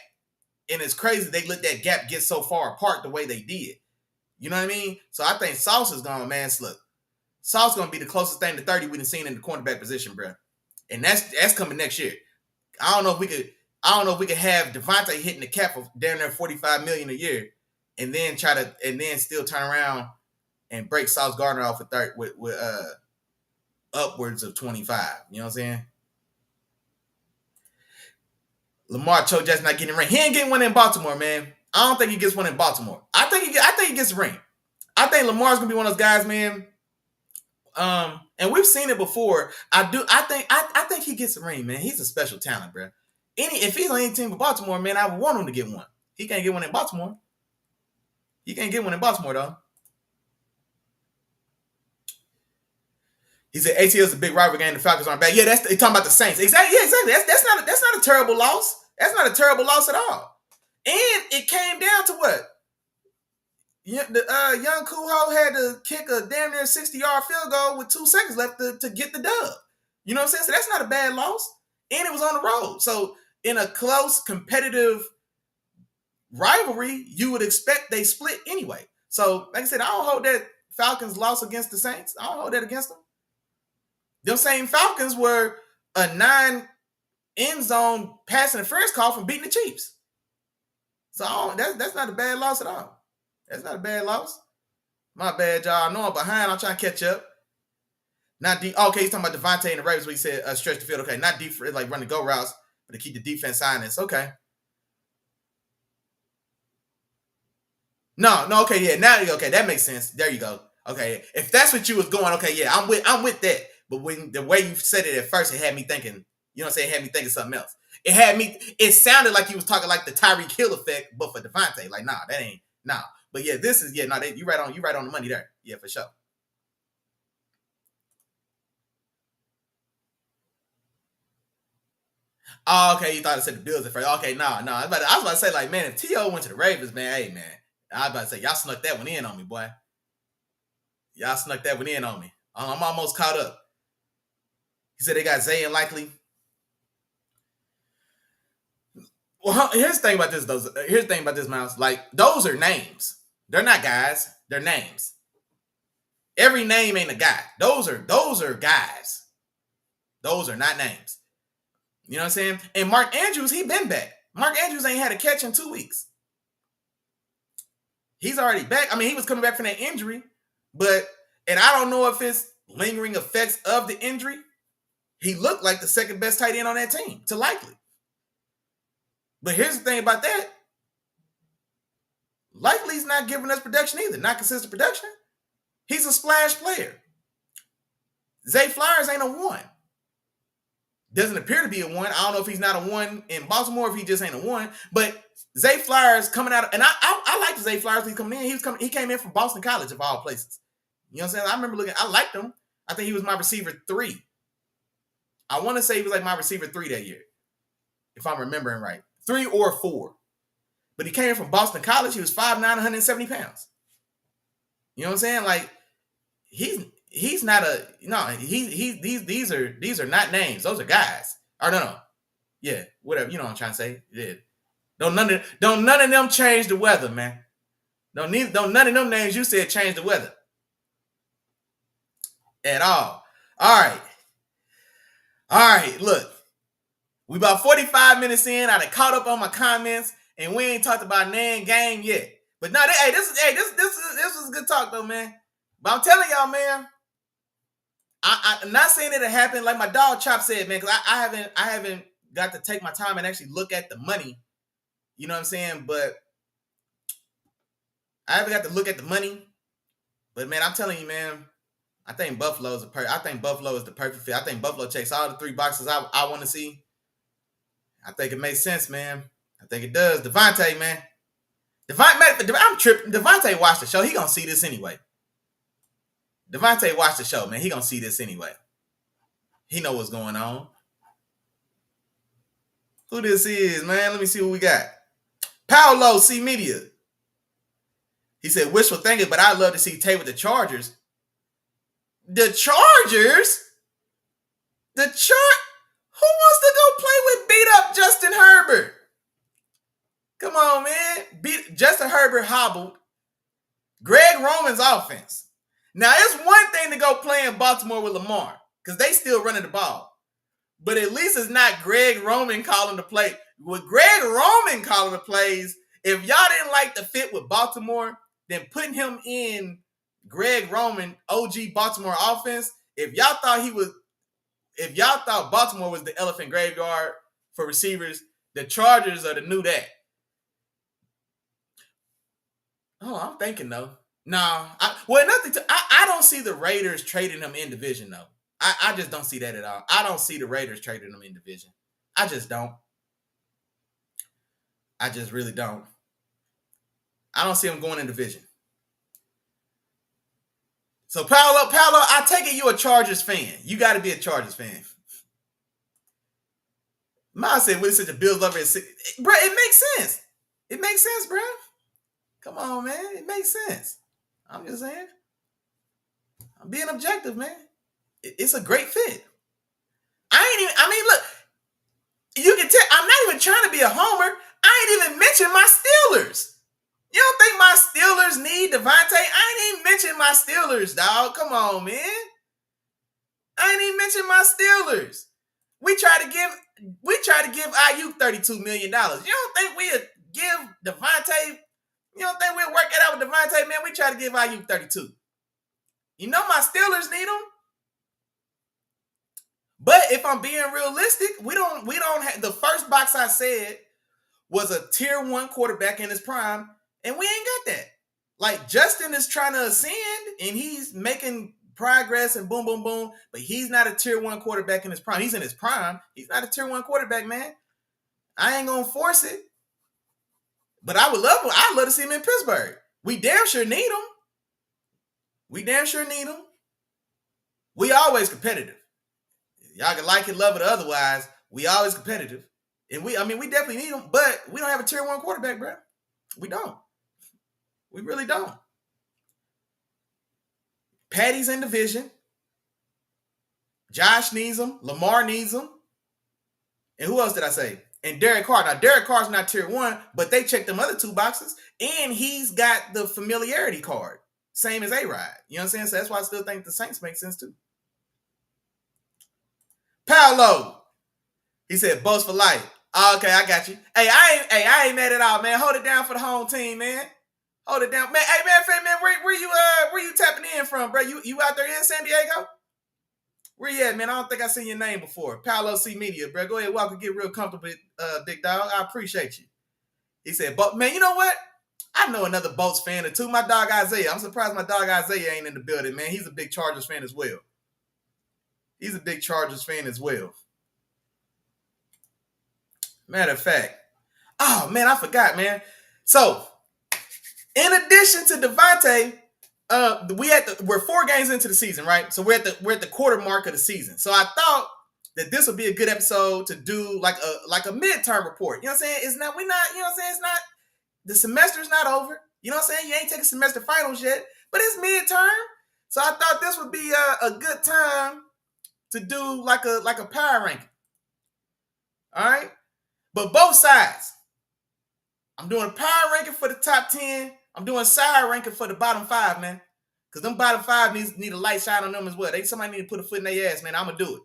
And it's crazy they let that gap get so far apart the way they did. You know what I mean? So I think Sauce is going, man, look. Sauce going to be the closest thing to 30 we've seen in the cornerback position, bro. And that's coming next year. I don't know if we could have Davante hitting the cap of down there $45 million a year, and then still turn around and break Sauce Gardner off with upwards of 25. You know what I'm saying? Lamar Cho just not getting a ring. He ain't getting one in Baltimore, man. I don't think he gets one in Baltimore. I think he gets a ring. I think Lamar's gonna be one of those guys, man. And we've seen it before. I think he gets a ring, man. He's a special talent, bro. If he's on any team with Baltimore, man, I would want him to get one. He can't get one in Baltimore. He can't get one in Baltimore, though. He said ATL's a big rival game. The Falcons aren't bad. Yeah, he's talking about the Saints. Exactly. Yeah, exactly. That's not a terrible loss. That's not a terrible loss at all. And it came down to what? Young Kuho had to kick a damn near 60-yard field goal with 2 seconds left to get the dub. You know what I'm saying? So that's not a bad loss. And it was on the road. So in a close, competitive rivalry, you would expect they split anyway. So, like I said, I don't hold that Falcons loss against the Saints. I don't hold that against them. Them same Falcons were a 9 end zone pass interference call from beating the Chiefs. So that's not a bad loss at all. That's not a bad loss. My bad, y'all. I know I'm behind. I'm trying to catch up. Not deep. Okay, he's talking about Davante and the Ravens where he said stretch the field. Okay, not deep for like running go routes, but to keep the defense honest. Okay. No, okay, yeah, now okay, that makes sense. There you go. Okay, if that's what you was going, okay, yeah, I'm with that. But when the way you said it at first, it had me thinking, you know what I'm saying, it had me thinking something else. It sounded like you was talking like the Tyreek Hill effect, but for Davante. Like, nah, that ain't nah. But yeah, this is you right on the money there. Yeah, for sure. Oh, okay, you thought it said the Bills at first. Okay, no. I was about to say, like, man, if T.O. went to the Ravens, man, hey man. I was about to say, y'all snuck that one in on me, boy. Y'all snuck that one in on me. I'm almost caught up. He said they got Zay and Likely. Well, here's the thing about this, though. Here's the thing about this, Miles. Like, those are names. They're not guys. They're names. Every name ain't a guy. Those are guys. Those are not names. You know what I'm saying? And Mark Andrews, he been back. Mark Andrews ain't had a catch in 2 weeks. He's already back. I mean, he was coming back from that injury, and I don't know if it's lingering effects of the injury. He looked like the second best tight end on that team to Likely. But here's the thing about that. Likely's not giving us production either. Not consistent production. He's a splash player. Zay Flowers ain't a one. Doesn't appear to be a one. I don't know if he's not a one in Baltimore, if he just ain't a one. But Zay Flowers coming out, and I liked Zay Flowers when he coming in. He came in from Boston College of all places. You know what I'm saying? I remember looking. I liked him. I think he was my receiver 3. I want to say he was like my receiver 3 that year, if I'm remembering right. 3 or 4. But he came from Boston College. He was 5'9", 170 pounds. You know what I'm saying? Like, he's not a these are not names. Those are guys. Or no. Yeah, whatever. You know what I'm trying to say. Yeah. Don't none of them change the weather, man. Don't none of them names you said change the weather. At all. All right, look. We about 45 minutes in. I done caught up on my comments, and we ain't talked about Nan game yet. But no, this was good talk though, man. But I'm telling y'all, man, I'm not saying it'll happen like my dog Chop said, man, because I haven't got to take my time and actually look at the money. You know what I'm saying? But I haven't got to look at the money. But man, I'm telling you, man, I think Buffalo is the perfect fit. I think Buffalo checks all the 3 boxes I want to see. I think it makes sense, man. I think it does. Davante, man. I'm tripping. Davante watched the show. He gonna see this anyway. Davante watched the show, man. He gonna see this anyway. He know what's going on. Who this is, man? Let me see what we got. Paolo C Media. He said wishful thinking, but I'd love to see Tay with the Chargers. The Chargers? Who wants to go play with beat up Justin Herbert? Come on, man. Justin Herbert hobbled Greg Roman's offense. Now, it's one thing to go play in Baltimore with Lamar, because they still running the ball. But at least it's not Greg Roman calling the play. With Greg Roman calling the plays, if y'all didn't like the fit with Baltimore, then putting him in Greg Roman, OG Baltimore offense, if y'all thought Baltimore was the elephant graveyard for receivers, the Chargers are the new that. Oh, I'm thinking though. No, I don't see the Raiders trading him in division though. I just don't see that at all. I don't see the Raiders trading him in division. I just don't. I just really don't. I don't see him going in division. So Paolo, I take it you a Chargers fan. You got to be a Chargers fan. Miles said, "What is such a Bills lover?" Bro, it makes sense. It makes sense, bro. Come on, man. It makes sense. I'm just saying. I'm being objective, man. It's a great fit. Look, you can tell I'm not even trying to be a homer. I ain't even mentioned my Steelers. You don't think my Steelers need Davante? I ain't even mentioned my Steelers, dog. Come on, man. I ain't even mentioned my Steelers. We try to give IU $32 million. You don't think we'll give Davante? You don't think we'll work it out with Davante, man? We try to give IU 32. You know my Steelers need him. But if I'm being realistic, we don't have the first box I said was a tier 1 quarterback in his prime, and we ain't got that. Like Justin is trying to ascend and he's making progress and boom, boom, boom. But he's not a tier 1 quarterback in his prime. He's in his prime. He's not a tier 1 quarterback, man. I ain't gonna force it. But I'd love to see him in Pittsburgh. We damn sure need him. We always competitive. Y'all can like it, love it, or otherwise. We always competitive. And we definitely need him, but we don't have a tier 1 quarterback, bro. We don't. We really don't. Patty's in division. Josh needs him. Lamar needs him. And who else did I say? And Derek Carr. Now, Derek Carr's not tier 1, but they checked them other 2 boxes. And he's got the familiarity card. Same as A-Rod. You know what I'm saying? So that's why I still think the Saints make sense too. Paolo. He said, boast for life. Oh, okay, I got you. Hey, I ain't mad at all, man. Hold it down for the home team, man. Hold it down. Man, hey, man, where you tapping in from, bro? You out there in San Diego? Where you at, man? I don't think I seen your name before. Paolo C Media, bro. Go ahead, walk and get real comfortable, big dog. I appreciate you. He said, but man, you know what? I know another Bolts fan or two. My dog Isaiah. I'm surprised my dog Isaiah ain't in the building, man. He's a big Chargers fan as well. Matter of fact. Oh, man, I forgot, man. So, in addition to Davante, we're 4 games into the season, right? So we're at the quarter mark of the season. So I thought that this would be a good episode to do like a midterm report. You know what I'm saying? It's not, it's not, the semester's not over. You know what I'm saying? You ain't taking semester finals yet, but it's midterm. So I thought this would be a good time to do like a power ranking. All right? But both sides. I'm doing a power ranking for the top 10. I'm doing side ranking for the bottom 5, man. Because them bottom 5 need a light shine on them as well. Somebody need to put a foot in their ass, man. I'm going to do it.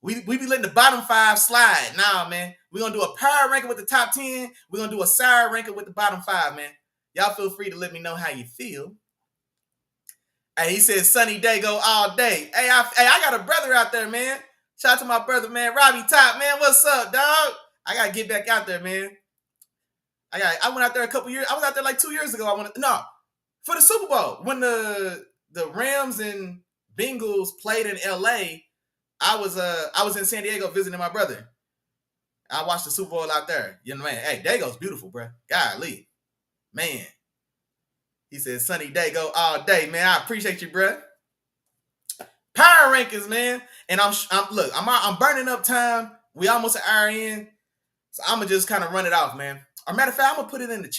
We be letting the bottom 5 slide. Nah, man. We're going to do a power ranking with the top 10. We're going to do a side ranking with the bottom 5, man. Y'all feel free to let me know how you feel. Hey, he said sunny day go all day. Hey, I got a brother out there, man. Shout out to my brother, man. Robbie Top, man. What's up, dog? I got to get back out there, man. I went out there a couple years. I was out there like 2 years ago. For the Super Bowl when the Rams and Bengals played in LA. I was in San Diego visiting my brother. I watched the Super Bowl out there. You know, man. Hey, Dago's beautiful, bro. Golly, man. He said sunny day go all day, man. I appreciate you, bro. Power rankings, man. And I'm burning up time. We almost an hour in, so I'm gonna just kind of run it off, man. Or matter of fact, I'm going to put it in the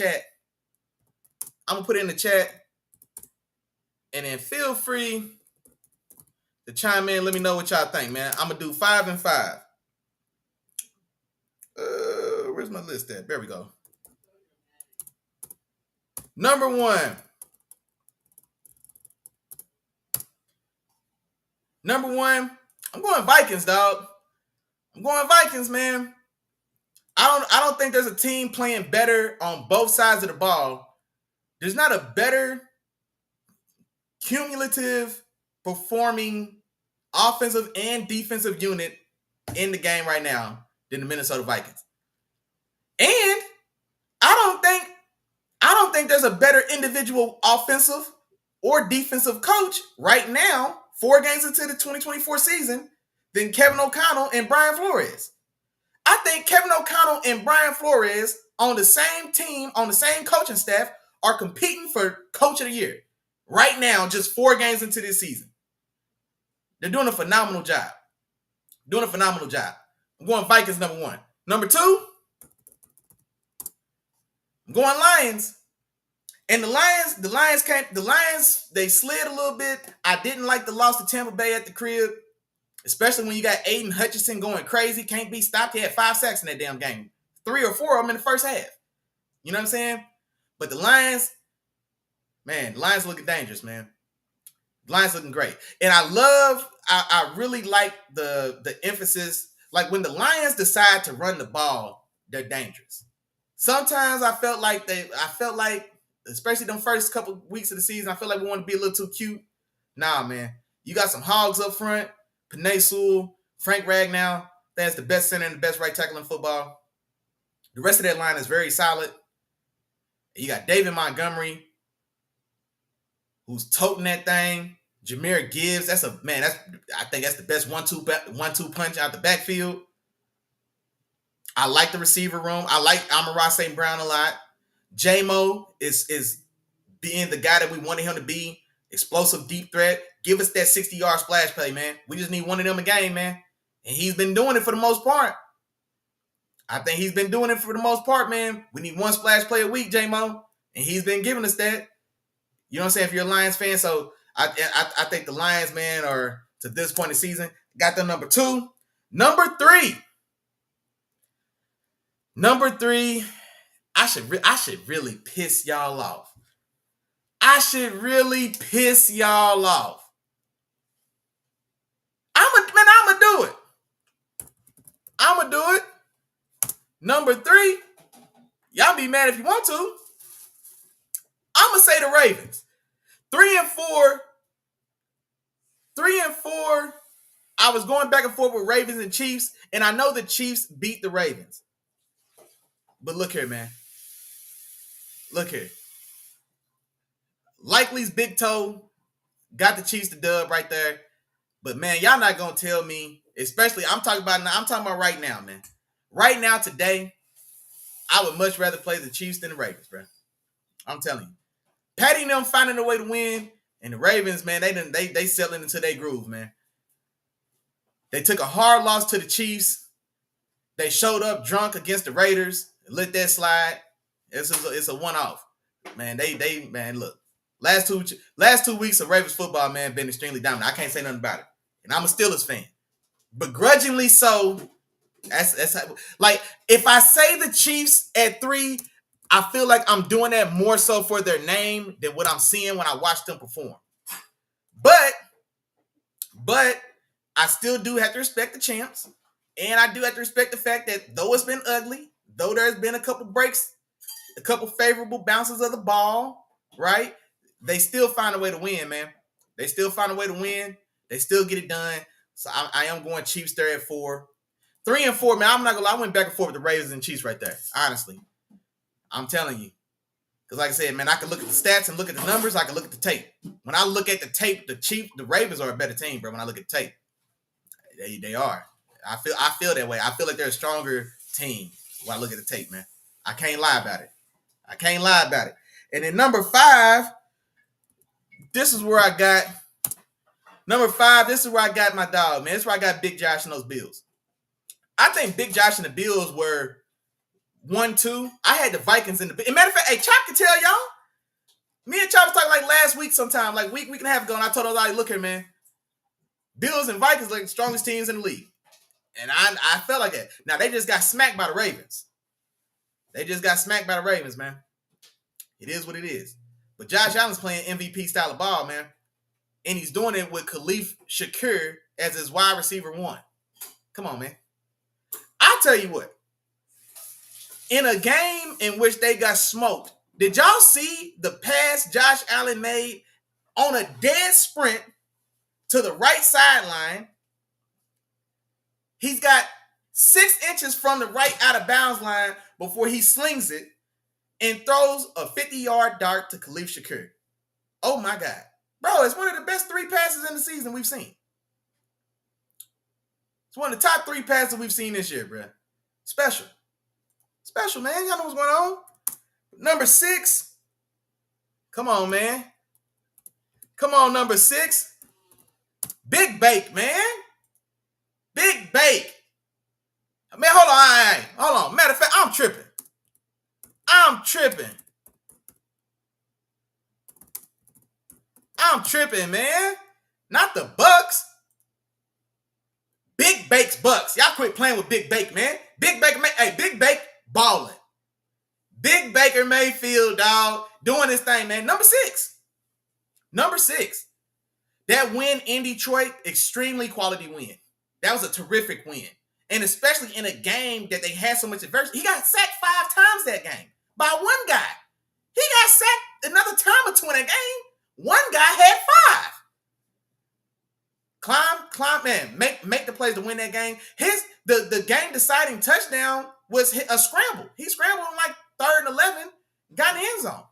chat. And then feel free to chime in. Let me know what y'all think, man. I'm going to do 5 and 5. Where's my list at? There we go. Number 1. I'm going Vikings, dog. I'm going Vikings, man. I don't think there's a team playing better on both sides of the ball. There's not a better cumulative performing offensive and defensive unit in the game right now than the Minnesota Vikings. And I don't think there's a better individual offensive or defensive coach right now, 4 games into the 2024 season, than Kevin O'Connell and Brian Flores. I think Kevin O'Connell and Brian Flores on the same team, on the same coaching staff, are competing for Coach of the Year right now, just 4 games into this season. They're doing a phenomenal job. I'm going Vikings number 1. Number 2, I'm going Lions. And the Lions, they slid a little bit. I didn't like the loss to Tampa Bay at the crib. Especially when you got Aiden Hutchinson going crazy, can't be stopped. He had 5 sacks in that damn game. 3 or 4 of them in the first half. You know what I'm saying? But the Lions looking dangerous, man. The Lions looking great. And I really like the emphasis. Like when the Lions decide to run the ball, they're dangerous. Sometimes I felt like, especially them first couple weeks of the season, I felt like we want to be a little too cute. Nah, man. You got some hogs up front. Penei Sewell, Frank Ragnow, that's the best center and the best right tackle in football. The rest of that line is very solid. You got David Montgomery. who's toting that thing. Jahmyr Gibbs, I think that's the best one-two punch out the backfield. I like the receiver room. I like Amon-Ra St. Brown a lot. J-Mo is being the guy that we wanted him to be. Explosive deep threat. Give us that 60-yard splash play, man. We just need one of them a game, man. And he's been doing it for the most part. I think he's been doing it for the most part, man. We need one splash play a week, J-Mo. And he's been giving us that. You know what I'm saying? If you're a Lions fan, so I think the Lions, man, are to this point in the season, got the number 2. Number 3. I should really piss y'all off. I'm gonna do it. Number 3, y'all be mad if you want to. I'm gonna say the Ravens. 3 and 4. I was going back and forth with Ravens and Chiefs, and I know the Chiefs beat the Ravens. But look here, man. Look here. Likely's big toe got the Chiefs the dub right there. But man, y'all not gonna tell me, especially I'm talking about right now, man. Right now, today, I would much rather play the Chiefs than the Ravens, bro. I'm telling you. Patty and them finding a way to win, and the Ravens, man, they settling into their groove, man. They took a hard loss to the Chiefs. They showed up drunk against the Raiders, let that slide. It's a one-off. Man, man, look. Last two weeks of Ravens football, man, been extremely dominant. I can't say nothing about it. And I'm a Steelers fan. Begrudgingly so. That's like, if I say the Chiefs at 3, I feel like I'm doing that more so for their name than what I'm seeing when I watch them perform. But I still do have to respect the champs. And I do have to respect the fact that though it's been ugly, though there's been a couple breaks, a couple favorable bounces of the ball, right? They still find a way to win, man. They still find a way to win. They still get it done. So I am going Chiefs there at 4. 3 and 4, man, I'm not going to lie. I went back and forth with the Ravens and Chiefs right there, honestly. I'm telling you. Because like I said, man, I can look at the stats and look at the numbers. I can look at the tape. When I look at the tape, the Ravens are a better team, bro, when I look at the tape. They are. I feel that way. I feel like they're a stronger team when I look at the tape, man. I can't lie about it. And then number 5, this is where I got my dog, man. This is where I got Big Josh and those Bills. I think Big Josh and the Bills were 1-2. I had the Vikings in the... Matter of fact, hey, Chop can tell y'all. Me and Chop was talking like last week sometime, like week and a half ago, and I told him, like, look here, man. Bills and Vikings like the strongest teams in the league. And I felt like that. Now, they just got smacked by the Ravens. Man. It is what it is. But Josh Allen's playing MVP style of ball, man. And he's doing it with Khalif Shakur as his wide receiver 1. Come on, man. I'll tell you what. In a game in which they got smoked, did y'all see the pass Josh Allen made on a dead sprint to the right sideline? He's got 6 inches from the right out of bounds line before he slings it and throws a 50-yard dart to Khalif Shakur. Oh, my God. Bro, it's one of the best 3 passes in the season we've seen. It's one of the top 3 passes we've seen this year, bro. Special, man. Y'all know what's going on. Number 6. Come on, man. Come on, number 6. Big Bake, man. Big Bake. Man, hold on. Matter of fact, I'm tripping. I'm tripping, man. Not the Bucks. Big Bake's Bucks. Y'all quit playing with Big Bake, man. Big Bake balling. Big Baker Mayfield, dog, doing his thing, man. Number 6. That win in Detroit, extremely quality win. That was a terrific win. And especially in a game that they had so much adversity. He got sacked 5 times that game by one guy. He got sacked another time or 2 in that game. One guy had 5. Climb, man. Make the plays to win that game. The game deciding touchdown was a scramble. He scrambled on like 3rd and 11, got in the end zone.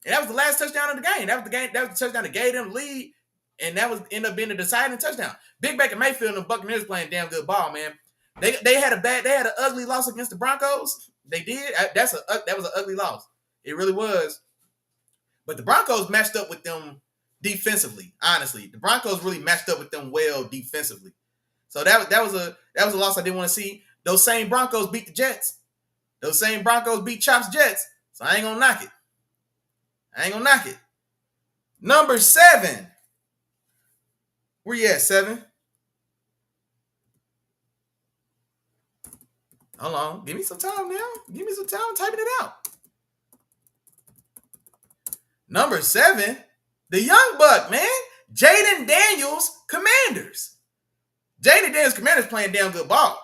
And that was the last touchdown of the game. That was the touchdown that gave them the lead. And that was ended up being the deciding touchdown. Big Baker Mayfield and the Buccaneers playing damn good ball, man. They had an ugly loss against the Broncos. They did. That was an ugly loss. It really was. But the Broncos matched up with them defensively. Honestly, the Broncos really matched up with them well defensively. So that was a loss I didn't want to see. Those same Broncos beat the Jets. Those same Broncos beat Chop's Jets. So I ain't gonna knock it. Number 7. Where you at, 7? Hold on. Give me some time now. Give me some time typing it out. Number 7, the young buck, man. Jaden Daniels, Commanders. Jaden Daniels, Commanders playing damn good ball.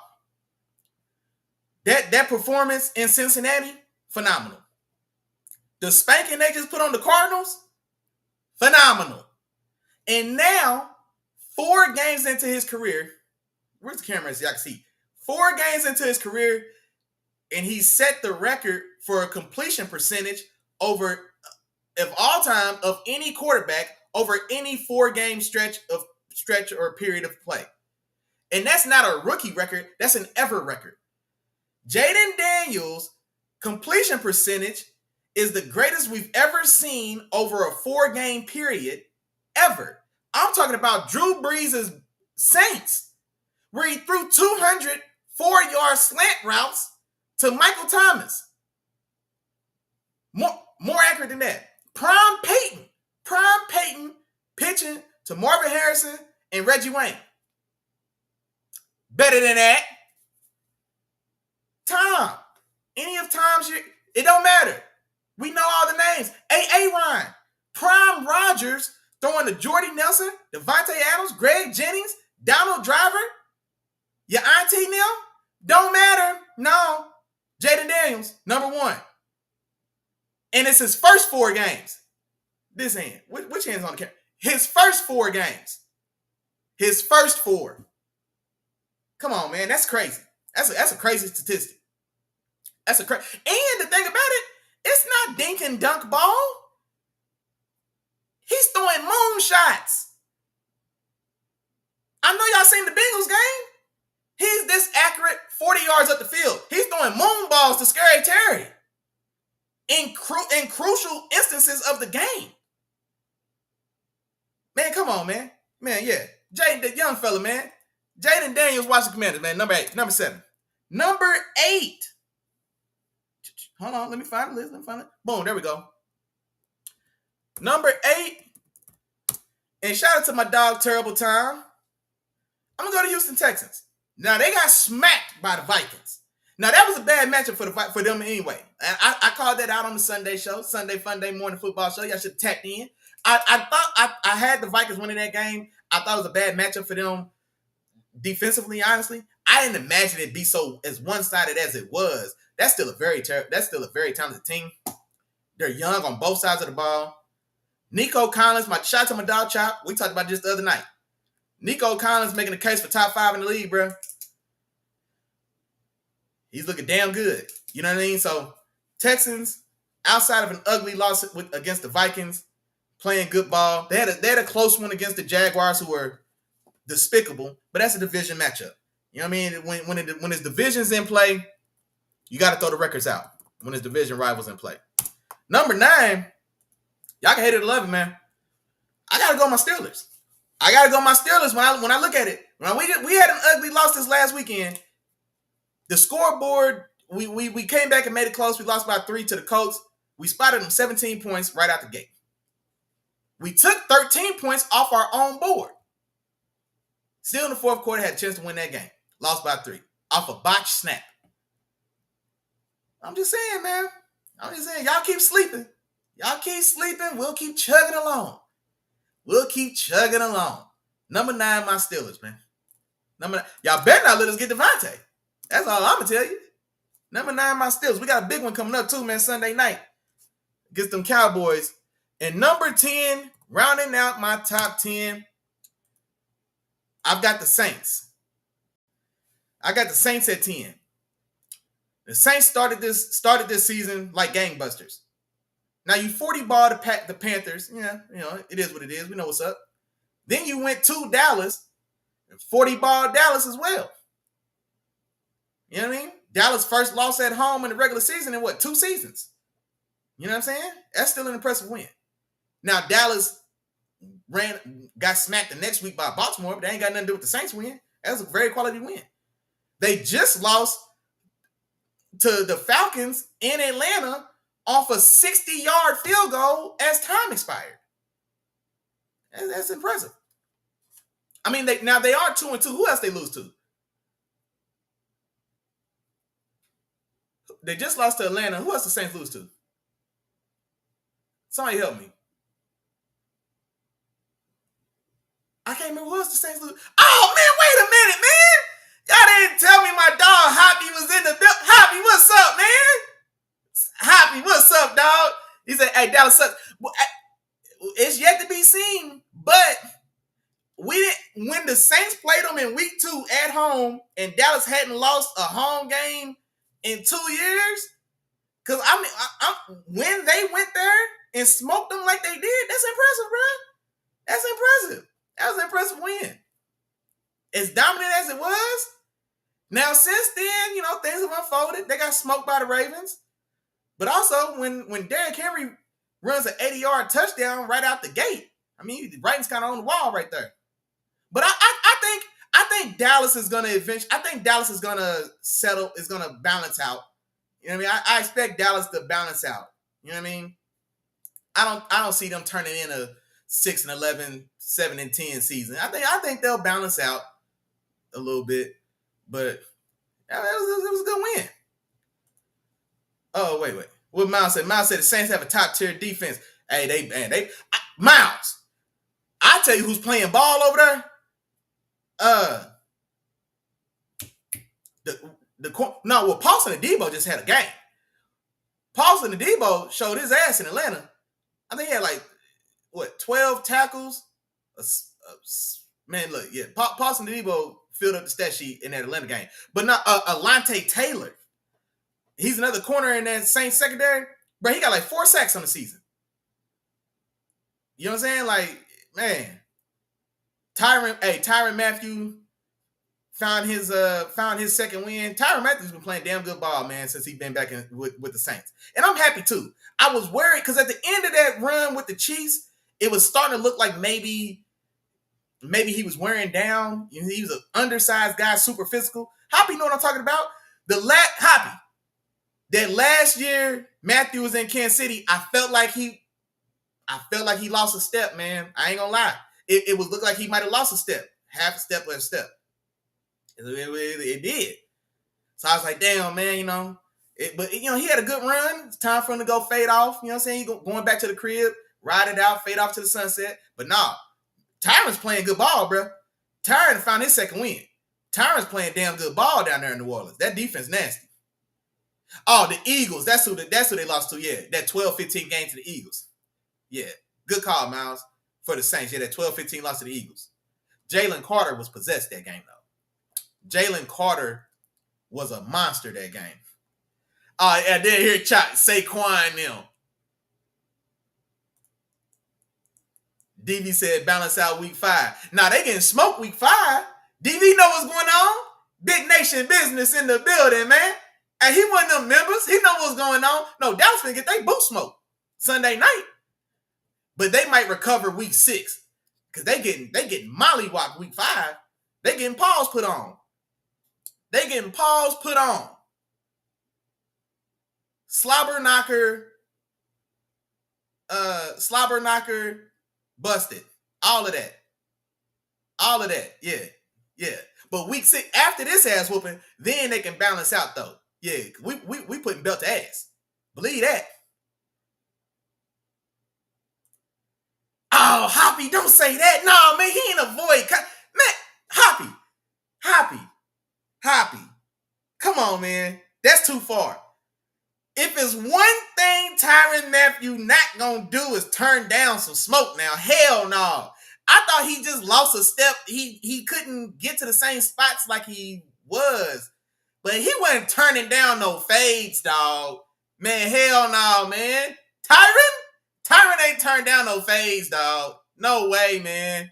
That performance in Cincinnati, phenomenal. The spanking they just put on the Cardinals, phenomenal. And now, 4 games into his career, where's the camera so y'all can see? 4 games into his career, and he set the record for a completion percentage of all time of any quarterback over any 4-game stretch or period of play. And that's not a rookie record, that's an ever record. Jaden Daniels' completion percentage is the greatest we've ever seen over a 4-game period ever. I'm talking about Drew Brees' Saints, where he threw 200 4-yard slant routes to Michael Thomas. More accurate than that. Prime Peyton pitching to Marvin Harrison and Reggie Wayne. Better than that. Tom. Any of Tom's, it don't matter. We know all the names. Aaron. Prime Rodgers throwing to Jordy Nelson, Davante Adams, Greg Jennings, Donald Driver. Your auntie now? Don't matter. No. Jaden Daniels, number 1. And it's his first 4 games. This hand. Which hand's on the camera? His first 4 games. His first 4. Come on, man. That's crazy. That's a crazy statistic. And the thing about it, it's not dink and dunk ball. He's throwing moon shots. I know y'all seen the Bengals game. He's this accurate 40 yards up the field. He's throwing moon balls to Scary Terry in crucial instances of the game. Man, come on, man. Man, yeah. Jaden, the young fella, man. Jaden Daniels, Washington Commanders, man. Number 8. Number 7. Number 8. Hold on. Let me find the list. Boom. There we go. Number 8. And shout out to my dog, Terrible Time. I'm going to go to Houston Texans. Now, they got smacked by the Vikings. Now, that was a bad matchup for them anyway. I called that out on the Sunday show, Sunday Fun Day Morning Football Show. Y'all should have tapped in. I thought I had the Vikings winning that game. I thought it was a bad matchup for them defensively, honestly. I didn't imagine it'd be so as one-sided as it was. That's still a very talented team. They're young on both sides of the ball. Nico Collins, shout out to my dog Chop. We talked about this the other night. Nico Collins making a case for top 5 in the league, bro. He's looking damn good. You know what I mean? So, Texans, outside of an ugly loss against the Vikings, playing good ball. They had a close one against the Jaguars, who were despicable, but that's a division matchup. You know what I mean? When his division's in play, you got to throw the records out when his division rivals in play. Number 9, y'all can hate it or love it, man. I got to go my Steelers. When I look at it. We had an ugly loss this last weekend. The scoreboard, we came back and made it close. We lost by 3 to the Colts. We spotted them 17 points right out the gate. We took 13 points off our own board. Still in the fourth quarter, had a chance to win that game. Lost by 3 off a botched snap. I'm just saying, man. Y'all keep sleeping. We'll keep chugging along. Number 9, my Steelers, man. Number 9. Y'all better not let us get Davante. That's all I'm going to tell you. Number 9, my Steelers. We got a big one coming up too, man, Sunday night. Against them Cowboys. And number 10, rounding out my top 10, I've got the Saints. I got the Saints at 10. The Saints started this season like gangbusters. Now you 40 ball the Panthers. Yeah, it is what it is. We know what's up. Then you went to Dallas, and 40 ball Dallas as well. You know what I mean? Dallas first loss at home in the regular season in what, 2 seasons? You know what I'm saying? That's still an impressive win. Now Dallas got smacked the next week by Baltimore, but they ain't got nothing to do with the Saints win. That was a very quality win. They just lost to the Falcons in Atlanta off a 60-yard field goal as time expired. That's impressive. I mean, they are 2-2. Who else they lose to? They just lost to Atlanta. Who else the Saints lose to? Somebody help me. I can't remember who else the Saints lose. Oh, man, wait a minute, man. Y'all didn't tell me my dog Hoppy was in the building. Hoppy, what's up, man? Hoppy, what's up, dog? He said, hey, Dallas sucks. Well, it's yet to be seen, but we didn't. When the Saints played them in week 2 at home and Dallas hadn't lost a home game in 2 years, because when they went there and smoked them like they did, that's impressive, bro. That's impressive. That was an impressive win. As dominant as it was. Now, since then, things have unfolded. They got smoked by the Ravens. But also, when Derrick Henry runs an 80-yard touchdown right out the gate, I mean, the writing's kind of on the wall right there. But I think Dallas is going to eventually. I think Dallas is going to settle. Is going to balance out. You know what I mean? I expect Dallas to balance out. You know what I mean? I don't see them turning in a 6-11, 7-10 season. I think they'll balance out a little bit, but it was a good win. Oh, wait. What Miles said? Miles said the Saints have a top tier defense. Hey, Miles. I tell you who's playing ball over there. Paulson and Debo just had a game. Paulson and Debo showed his ass in Atlanta. I think he had 12 tackles. Man, look, yeah, Paulson and Debo filled up the stat sheet in that Atlanta game. But not Alante Taylor. He's another corner in that Saints secondary. Bro, he got 4 sacks on the season. You know what I'm saying? Man. Tyrann Mathieu found his second win. Tyrann Mathieu's been playing damn good ball, man, since he's been back with the Saints. And I'm happy too. I was worried because at the end of that run with the Chiefs, it was starting to look like maybe he was wearing down. He was an undersized guy, super physical. Hoppy know what I'm talking about? Hoppy. That last year Mathieu was in Kansas City, I felt like he lost a step, man. I ain't gonna lie. It was look like he might have lost a step. Half a step or a step. It did. So I was like, damn, man, But he had a good run. It's time for him to go fade off. You know what I'm saying? He going back to the crib, ride it out, fade off to the sunset. But nah, Tyrann's playing good ball, bro. Tyrann found his second win. Tyrann's playing damn good ball down there in New Orleans. That defense nasty. Oh, the Eagles. That's who they lost to. Yeah, that 12-15 game to the Eagles. Yeah, good call, Miles, for the Saints. Yeah, that 12-15 loss to the Eagles. Jalen Carter was possessed that game, though. Jalen Carter was a monster that game. And then here, Saquon them. DV said balance out week 5. Now they getting smoked week 5. DV know what's going on. Big Nation business in the building, man. And he one of them members. He know what's going on. No, Dallas finna get they boot smoked Sunday night. But they might recover week 6. Because they getting mollywopped week 5. They getting paws put on. Slobber knocker, busted. All of that. Yeah. But week 6, after this ass whooping, then they can balance out though. Yeah, we putting belt to ass. Believe that. Oh, Hoppy, don't say that. No, man, he ain't a void. Man, Hoppy. Come on, man. That's too far. If it's one thing Tyrann Mathieu not gonna do is turn down some smoke now. Hell no. I thought he just lost a step. He couldn't get to the same spots like he was. But he wasn't turning down no fades, dog. Man, hell no, man. Tyron ain't turned down no phase, dog. No way, man.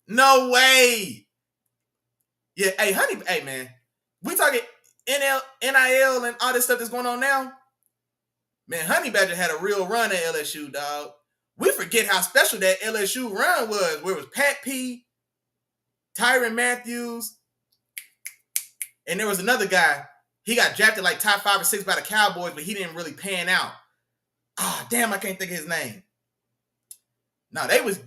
No way. Yeah, hey, honey, hey, man. We talking NIL and all this stuff that's going on now. Man, Honey Badger had a real run at LSU, dog. We forget how special that LSU run was, where it was Pat P, Tyrann Mathieu, and there was another guy. He got drafted like top 5 or 6 by the Cowboys, but he didn't really pan out. Damn, I can't think of his name. No, they was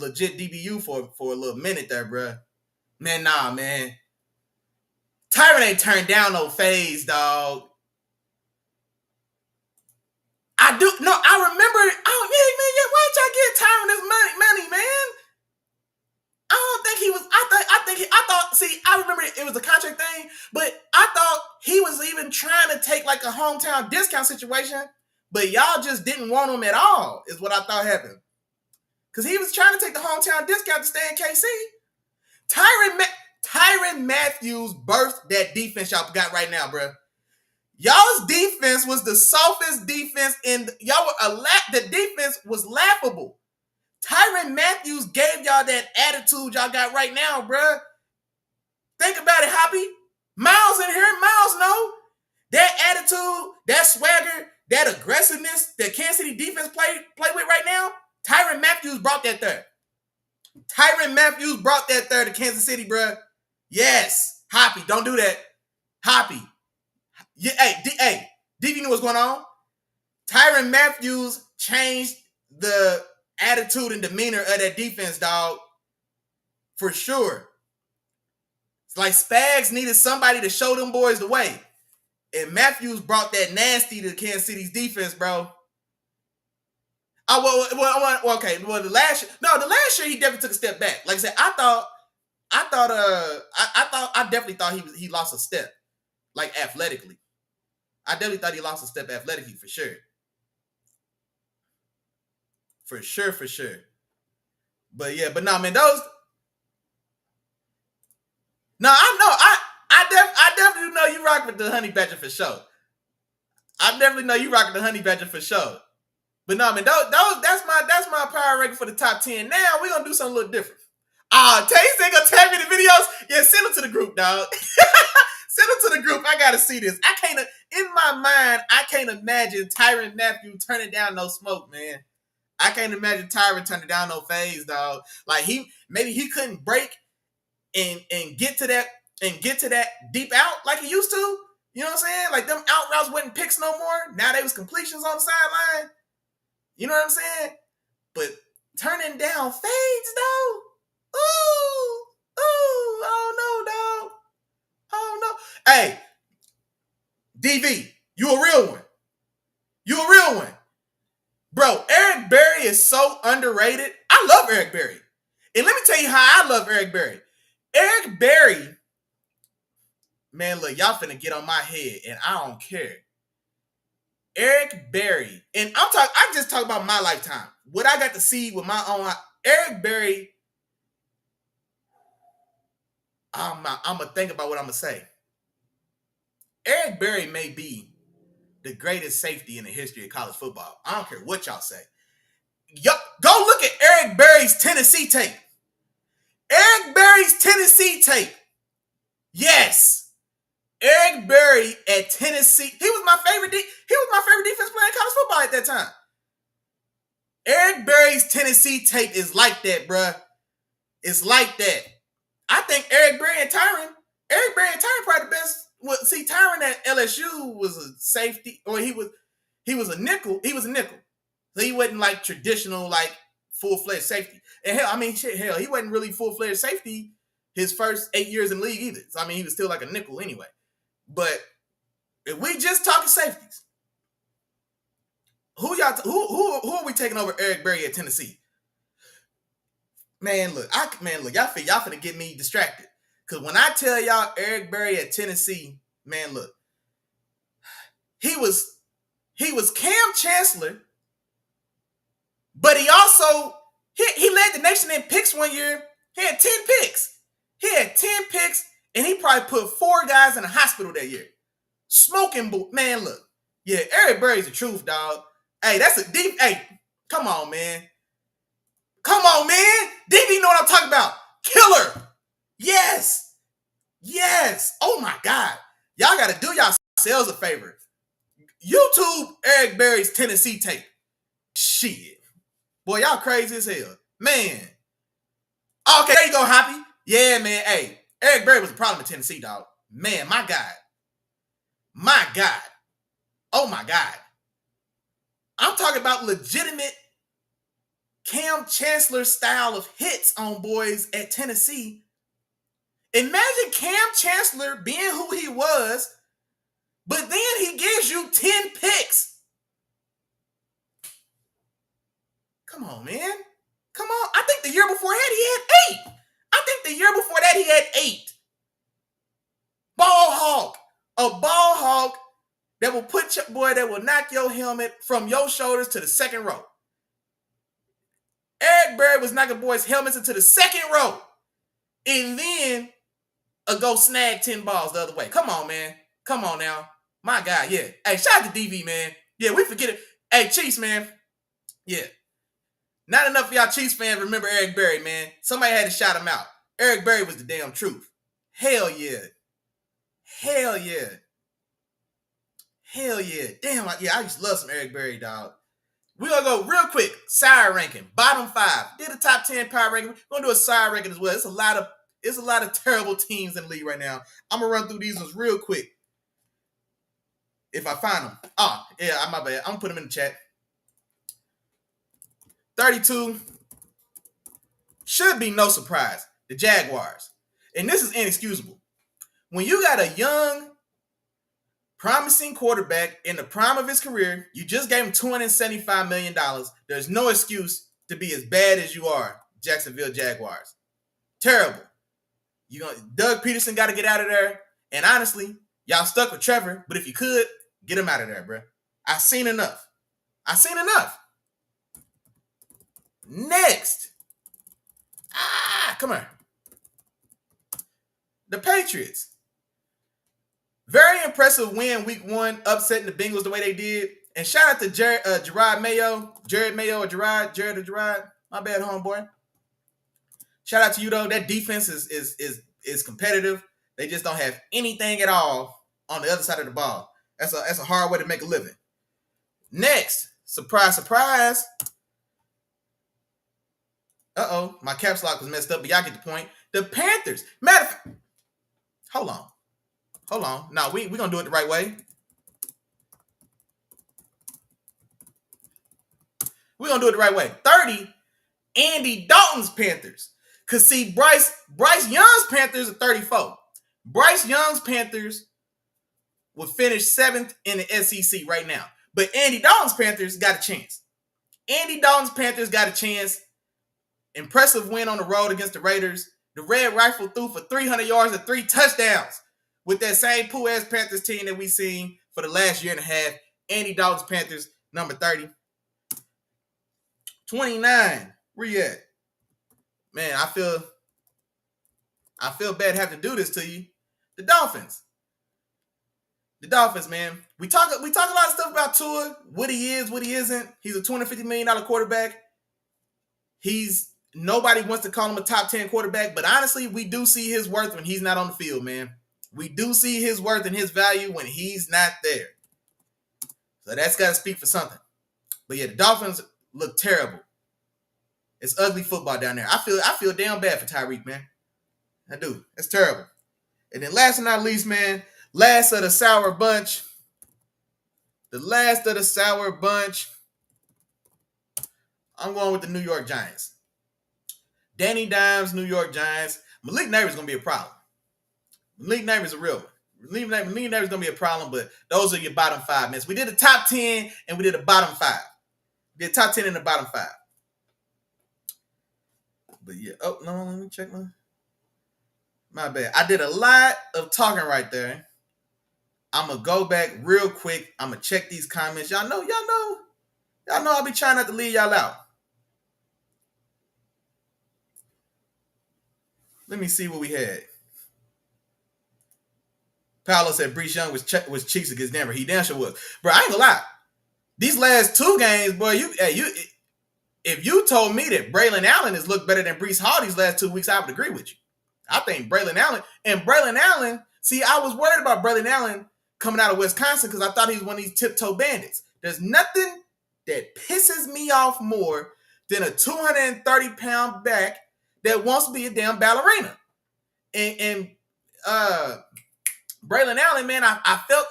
legit DBU for a little minute there, bro. Man, nah, man. Tyrann ain't turned down no phase, dog. I remember. Oh, yeah. Why did y'all get Tyrann this money, man? I don't think he was. I thought. See, I remember it was a contract thing, but I thought he was even trying to take like a hometown discount situation, but y'all just didn't want him at all. Is what I thought happened. Because he was trying to take the hometown discount to stay in KC. Tyrann Mathieu birthed that defense y'all got right now, bro. Y'all's defense was the softest defense y'all were the defense was laughable. Tyrann Mathieu gave y'all that attitude y'all got right now, bro. Think about it, Hoppy. Miles in here, Miles know that attitude, that swagger, that aggressiveness that Kansas City defense play with right now. Tyrann Mathieu brought that there. Tyrann Mathieu brought that there to Kansas City, bro. Yes, Hoppy, don't do that. Hoppy. Yeah, hey, DV knew what's going on. Tyrann Mathieu changed the attitude and demeanor of that defense, dog. For sure. It's like Spags needed somebody to show them boys the way. And Matthews brought that nasty to Kansas City's defense, bro. Okay. Well, the last year he definitely took a step back. Like I said, I definitely thought he lost a step, like athletically. I definitely thought he lost a step athletically for sure. For sure. But yeah, but no, man, those. No, I know. I definitely know you rock with the Honey Badger for sure. I definitely know you rock with the Honey Badger for sure. But no, man, that's my power ranking for the top 10. Now we're gonna do something a little different. Taste ain't gonna tag me the videos. Yeah, send them to the group, dog. Send them to the group. I gotta see this. In my mind, I can't imagine Tyrann Mathieu turning down no smoke, man. I can't imagine Tyrann turning down no phase, dog. Like maybe he couldn't break and get to that deep out like he used to. You know what I'm saying? Like them out routes wasn't picks no more. Now they was completions on the sideline. You know what I'm saying? But turning down fades though. Ooh, oh no, dog. Oh no. Hey, DV, you a real one. Bro, Eric Berry is so underrated. I love Eric Berry. And let me tell you how I love Eric Berry. Eric Berry, man, look, y'all finna get on my head, and I don't care. Eric Berry, and I just talk about my lifetime. What I got to see with my own eye. Eric Berry, I'm gonna think about what I'm gonna say. Eric Berry may be the greatest safety in the history of college football. I don't care what y'all say. Go look at Eric Berry's Tennessee tape. Eric Berry's Tennessee tape. Yes. Eric Berry at Tennessee. He was my favorite defense player in college football at that time. Eric Berry's Tennessee tape is like that, bruh. It's like that. I think Eric Berry and Tyrann probably the best. Well, see, Tyrann at LSU was a safety, or he was a nickel. He was a nickel. So he wasn't like traditional, like full-fledged safety. And hell, he wasn't really full-fledged safety his first 8 years in the league either. So he was still like a nickel anyway. But if we just talking safeties, who are we taking over Eric Berry at Tennessee? Man, look, y'all finna get me distracted. Because when I tell y'all Eric Berry at Tennessee, man, look, he was Cam Chancellor, but he also he led the nation in picks one year. He had 10 picks. And he probably put 4 guys in the hospital that year. Smoking, man, look. Yeah, Eric Berry's the truth, dog. Hey, that's a deep. Hey, come on, man. Come on, man. DB know what I'm talking about. Killer. Yes. Yes. Oh my God. Y'all got to do yourselves a favor. YouTube Eric Berry's Tennessee tape. Shit. Boy, y'all crazy as hell. Man. Okay, there you go, Hoppy. Yeah, man. Hey, Eric Berry was a problem in Tennessee, dog. Man, my God. My God. Oh my God. I'm talking about legitimate Cam Chancellor style of hits on boys at Tennessee. Imagine Cam Chancellor being who he was, but then he gives you 10 picks. Come on, man. Come on. I think the year before that he had 8. I think the year before that he had 8. Ball hawk. A ball hawk that will put your boy, that will knock your helmet from your shoulders to the second row. Eric Berry was knocking boys' helmets into the second row. And then go snag 10 balls the other way. Come on, man. Come on now. My God, yeah. Hey, shout out to DV, man. Yeah, we forget it. Hey, Chiefs, man. Yeah. Not enough of y'all Chiefs fans remember Eric Berry, man. Somebody had to shout him out. Eric Berry was the damn truth. Hell yeah. Hell yeah. Hell yeah. Damn, I used to love some Eric Berry, dog. We're going to go real quick. Sire ranking. Bottom 5. Did a top 10 power ranking. We're going to do a sire ranking as well. It's a lot of terrible teams in the league right now. I'm going to run through these ones real quick. If I find them. Oh, yeah, my bad. I'm going to put them in the chat. 32. Should be no surprise. The Jaguars. And this is inexcusable. When you got a young, promising quarterback in the prime of his career, you just gave him $275 million. There's no excuse to be as bad as you are, Jacksonville Jaguars. Terrible. Doug Peterson got to get out of there. And honestly, y'all stuck with Trevor, but if you could, get him out of there, bro. I've seen enough. Next. Come on. The Patriots. Very impressive win week 1, upsetting the Bengals the way they did. And shout out to Jared Mayo. My bad, homeboy. Shout out to you, though. That defense is competitive. They just don't have anything at all on the other side of the ball. That's a hard way to make a living. Next, surprise, surprise. Uh-oh, my caps lock was messed up, but y'all get the point. The Panthers. Matter of fact, hold on. No, we're going to do it the right way. We're going to do it the right way. 30, Andy Dalton's Panthers. Because, see, Bryce Young's Panthers are 34. Bryce Young's Panthers will finish 7th in the SEC right now. But Andy Dalton's Panthers got a chance. Impressive win on the road against the Raiders. The Red Rifle threw for 300 yards and 3 touchdowns with that same poo-ass Panthers team that we seen for the last year and a half. Andy Dalton's Panthers, number 30. 29. Where you at? Man, I feel bad having to do this to you. The Dolphins. Man. We talk a lot of stuff about Tua, what he is, what he isn't. He's a $250 million quarterback. Nobody wants to call him a top 10 quarterback, but honestly, we do see his worth when he's not on the field, man. We do see his worth and his value when he's not there. So that's got to speak for something. But yeah, the Dolphins look terrible. It's ugly football down there. I feel damn bad for Tyreek, man. I do. It's terrible. And then last but not least, man, last of the sour bunch. I'm going with the New York Giants. Danny Dimes, New York Giants. Malik Neighbors going to be a problem. Malik Neighbors is a real one. Malik Neighbors is going to be a problem, but those are your bottom 5, man. So we did a top 10 and we did a bottom 5. We did top 10 and the bottom 5. But yeah, no, let me check my bad. I did a lot of talking right there. I'm going to go back real quick. I'm going to check these comments. Y'all know I'll be trying not to leave y'all out. Let me see what we had. Paolo said Brees Young was cheeks against Denver. He damn sure was. Bro, I ain't gonna lie. These last two games, boy, if you told me that Braylon Allen has looked better than Brees Hall these last 2 weeks, I would agree with you. I think Braylon Allen, see, I was worried about Braylon Allen coming out of Wisconsin because I thought he was one of these tiptoe bandits. There's nothing that pisses me off more than a 230-pound back that wants to be a damn ballerina. And Braylon Allen, man, I felt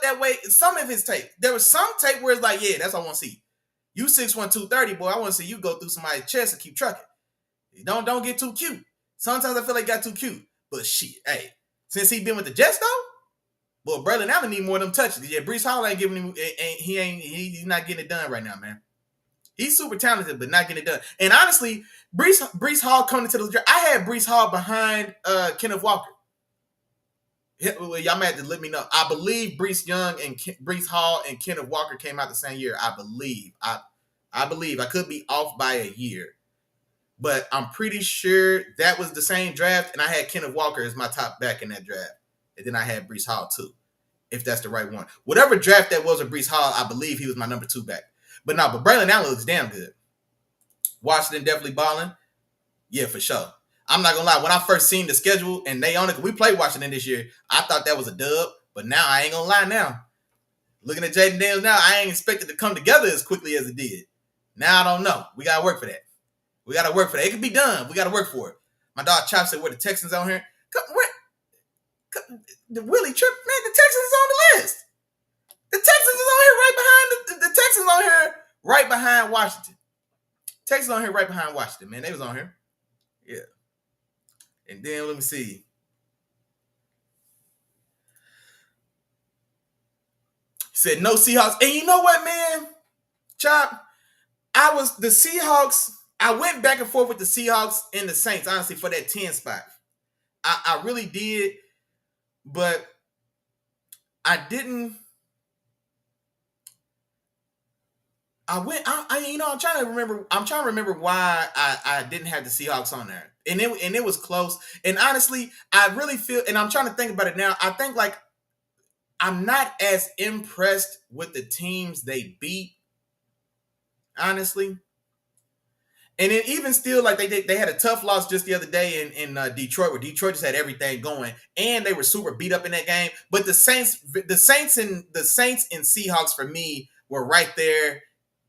that way. Some of his tape. There was some tape where it's like, yeah, that's what I want to see. You 6'1", 230, boy, I want to see you go through somebody's chest and keep trucking. Don't get too cute. Sometimes I feel like he got too cute. But shit, hey, since he been with the Jets though, well, Braylon Allen need more of them touches. Yeah, Brees Hall ain't giving him. He's not getting it done right now, man. He's super talented, but not getting it done. And honestly, Brees Hall coming into the draft, I had Brees Hall behind Kenneth Walker. Y'all might have to let me know. I believe Brees Hall and Kenneth Walker came out the same year. I believe. I believe. I could be off by a year. But I'm pretty sure that was the same draft, and I had Kenneth Walker as my top back in that draft. And then I had Brees Hall too, if that's the right one. Whatever draft that was of Brees Hall, I believe he was my number 2 back. But Braylon Allen looks damn good. Washington definitely balling. Yeah, for sure. I'm not gonna lie. When I first seen the schedule and they on it, we played Washington this year, I thought that was a dub. But now I ain't gonna lie. Now looking at Jaden Daniels now, I ain't expected to come together as quickly as it did. Now I don't know. We gotta work for that. It can be done. We gotta work for it. My dog Chop said, "Where the Texans on here? The Willie Tripp, man. The Texans is on the list. The Texans is on here right behind the Texans on here right behind Washington. Texans on here right behind Washington, man. They was on here. Yeah. And then let me see. He said no Seahawks. And you know what, man? Chop, the Seahawks. I went back and forth with the Seahawks and the Saints, honestly, for that 10 spot. I really did, but I didn't. I'm trying to remember why I didn't have the Seahawks on there. And it was close. And honestly, I really feel, and I'm trying to think about it now, I think like I'm not as impressed with the teams they beat, honestly. And then even still, like they had a tough loss just the other day in Detroit, where Detroit just had everything going, and they were super beat up in that game. But the Saints and Seahawks for me were right there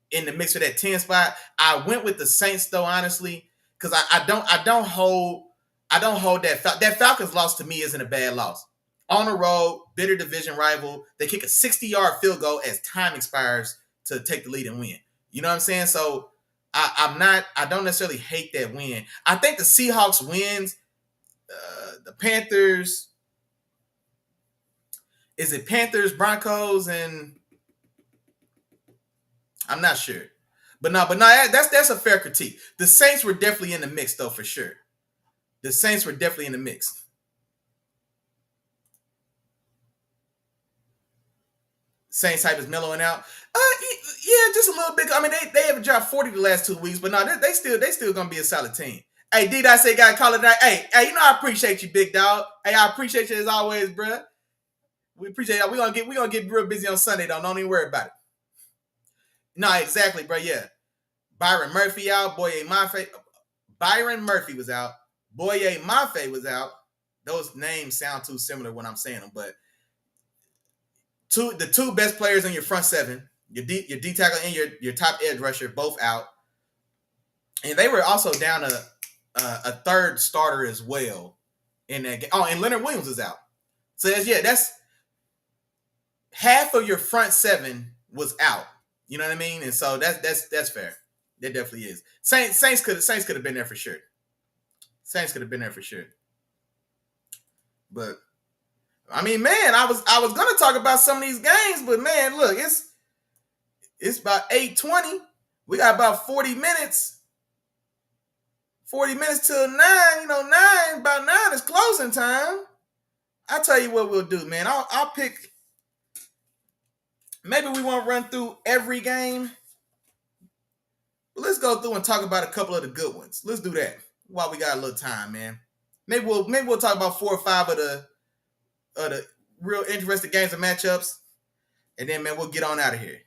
in the mix for that 10 spot. I went with the Saints though, honestly, because I don't hold that Falcons loss to me isn't a bad loss. On the road, bitter division rival. They kick a 60-yard field goal as time expires to take the lead and win. You know what I'm saying? So I don't necessarily hate that win. I think the Seahawks wins. The Panthers. Is it Panthers, Broncos, and I'm not sure. But no, that's a fair critique. The Saints were definitely in the mix, though, for sure. The Saints were definitely in the mix. Saints hype is mellowing out. Yeah, just a little bit. I mean, they haven't dropped 40 the last 2 weeks, but no, they still gonna be a solid team. Hey, I say, gotta call it night. Hey, you know I appreciate you, big dog. Hey, I appreciate you as always, bro. We appreciate y'all. We gonna get real busy on Sunday, though. Don't even worry about it. No, exactly, bro. Yeah, Byron Murphy out. Boye Mafe. Byron Murphy was out. Boye Mafe was out. Those names sound too similar when I'm saying them, but the two best players in your front seven, your D tackle and your top edge rusher, both out, and they were also down a third starter as well in that game. Oh, and Leonard Williams is out. So that's half of your front seven was out. You know what I mean? And so that's fair. That definitely is. Saints could have been there for sure. Saints could have been there for sure. But I mean, man, I was gonna talk about some of these games, but man, look, it's about 8:20. We got about 40 minutes. 40 minutes till 9. You know, about 9 is closing time. I'll tell you what we'll do, man. I'll pick. Maybe we won't run through every game. But let's go through and talk about a couple of the good ones. Let's do that while we got a little time, man. Maybe we'll talk about 4 or 5 of the real interesting games and matchups. And then, man, we'll get on out of here.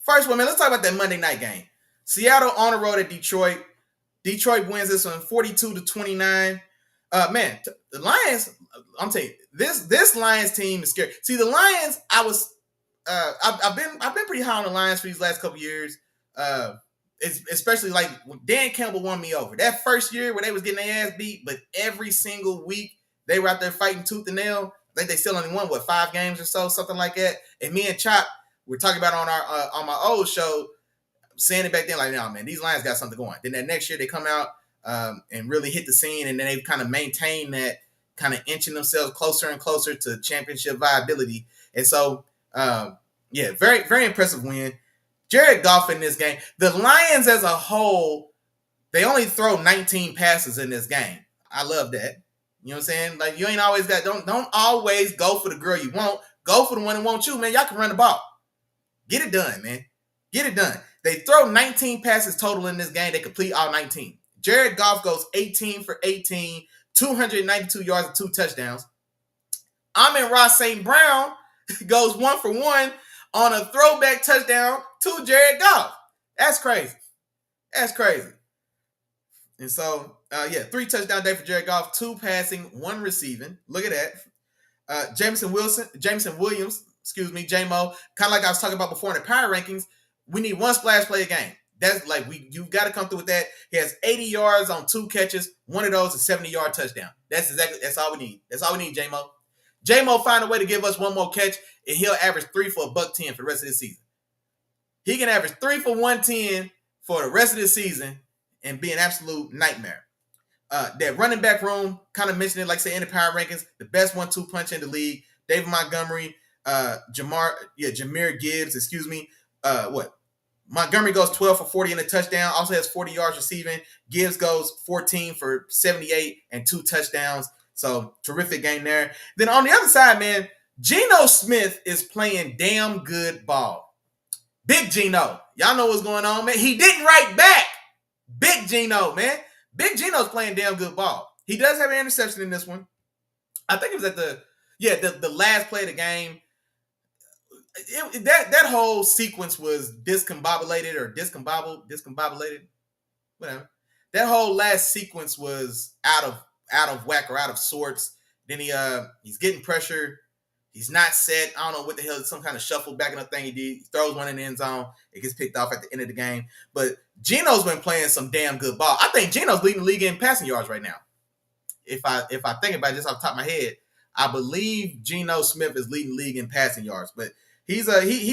First one, man, let's talk about that Monday night game. Seattle on the road at Detroit. Detroit wins this one 42-29. Man, the Lions, I'm telling you, this Lions team is scary. See, the Lions, I've been pretty high on the Lions for these last couple years. Especially like when Dan Campbell won me over. That first year where they was getting their ass beat, but every single week they were out there fighting tooth and nail. I think they still only won 5 games or so, something like that. And me and Chop were talking about on our on my old show, saying it back then, like, no, man, these Lions got something going. Then that next year they come out and really hit the scene, and then they've kind of maintained that, kind of inching themselves closer and closer to championship viability. And so, yeah, very, very impressive win. Jared Goff in this game. The Lions as a whole, they only throw 19 passes in this game. I love that. You know what I'm saying? Like, you ain't always got, don't always go for the girl you want. Go for the one that wants you, man. Y'all can run the ball. Get it done, man. Get it done. They throw 19 passes total in this game. They complete all 19. Jared Goff goes 18 for 18, 292 yards and 2 touchdowns. Amon-Ra St. Brown goes 1 for 1 on a throwback touchdown to Jared Goff. That's crazy. That's crazy. And so, 3 touchdown day for Jared Goff, 2 passing, 1 receiving. Look at that. Jameson Williams, J-Mo, kind of like I was talking about before in the power rankings, we need 1 splash play a game. That's like, you've got to come through with that. He has 80 yards on 2 catches. One of those is a 70-yard touchdown. That's all we need. That's all we need, J-Mo. J-Mo find a way to give us 1 more catch, and he'll average 3 for $110 for the rest of the season. He can average 3 for $110 for the rest of the season and be an absolute nightmare. That running back room, kind of mentioned it, like say in the power rankings, the best 1-2 punch in the league. David Montgomery, Jahmyr Gibbs, Montgomery goes 12 for 40 and a touchdown, also has 40 yards receiving. Gibbs goes 14 for 78 and 2 touchdowns. So, terrific game there. Then on the other side, man, Geno Smith is playing damn good ball. Big Geno. Y'all know what's going on, man. He didn't write back. Big Geno, man. Big Geno's playing damn good ball. He does have an interception in this one. I think it was at the last play of the game. That whole sequence was discombobulated, whatever. That whole last sequence was out of whack or out of sorts. Then he's getting pressure. He's not set. I don't know what the hell. Some kind of shuffle backing up thing he did. He throws one in the end zone. It gets picked off at the end of the game. But Geno's been playing some damn good ball. I think Geno's leading the league in passing yards right now. If I think about it just off the top of my head, I believe Geno Smith is leading the league in passing yards. But he's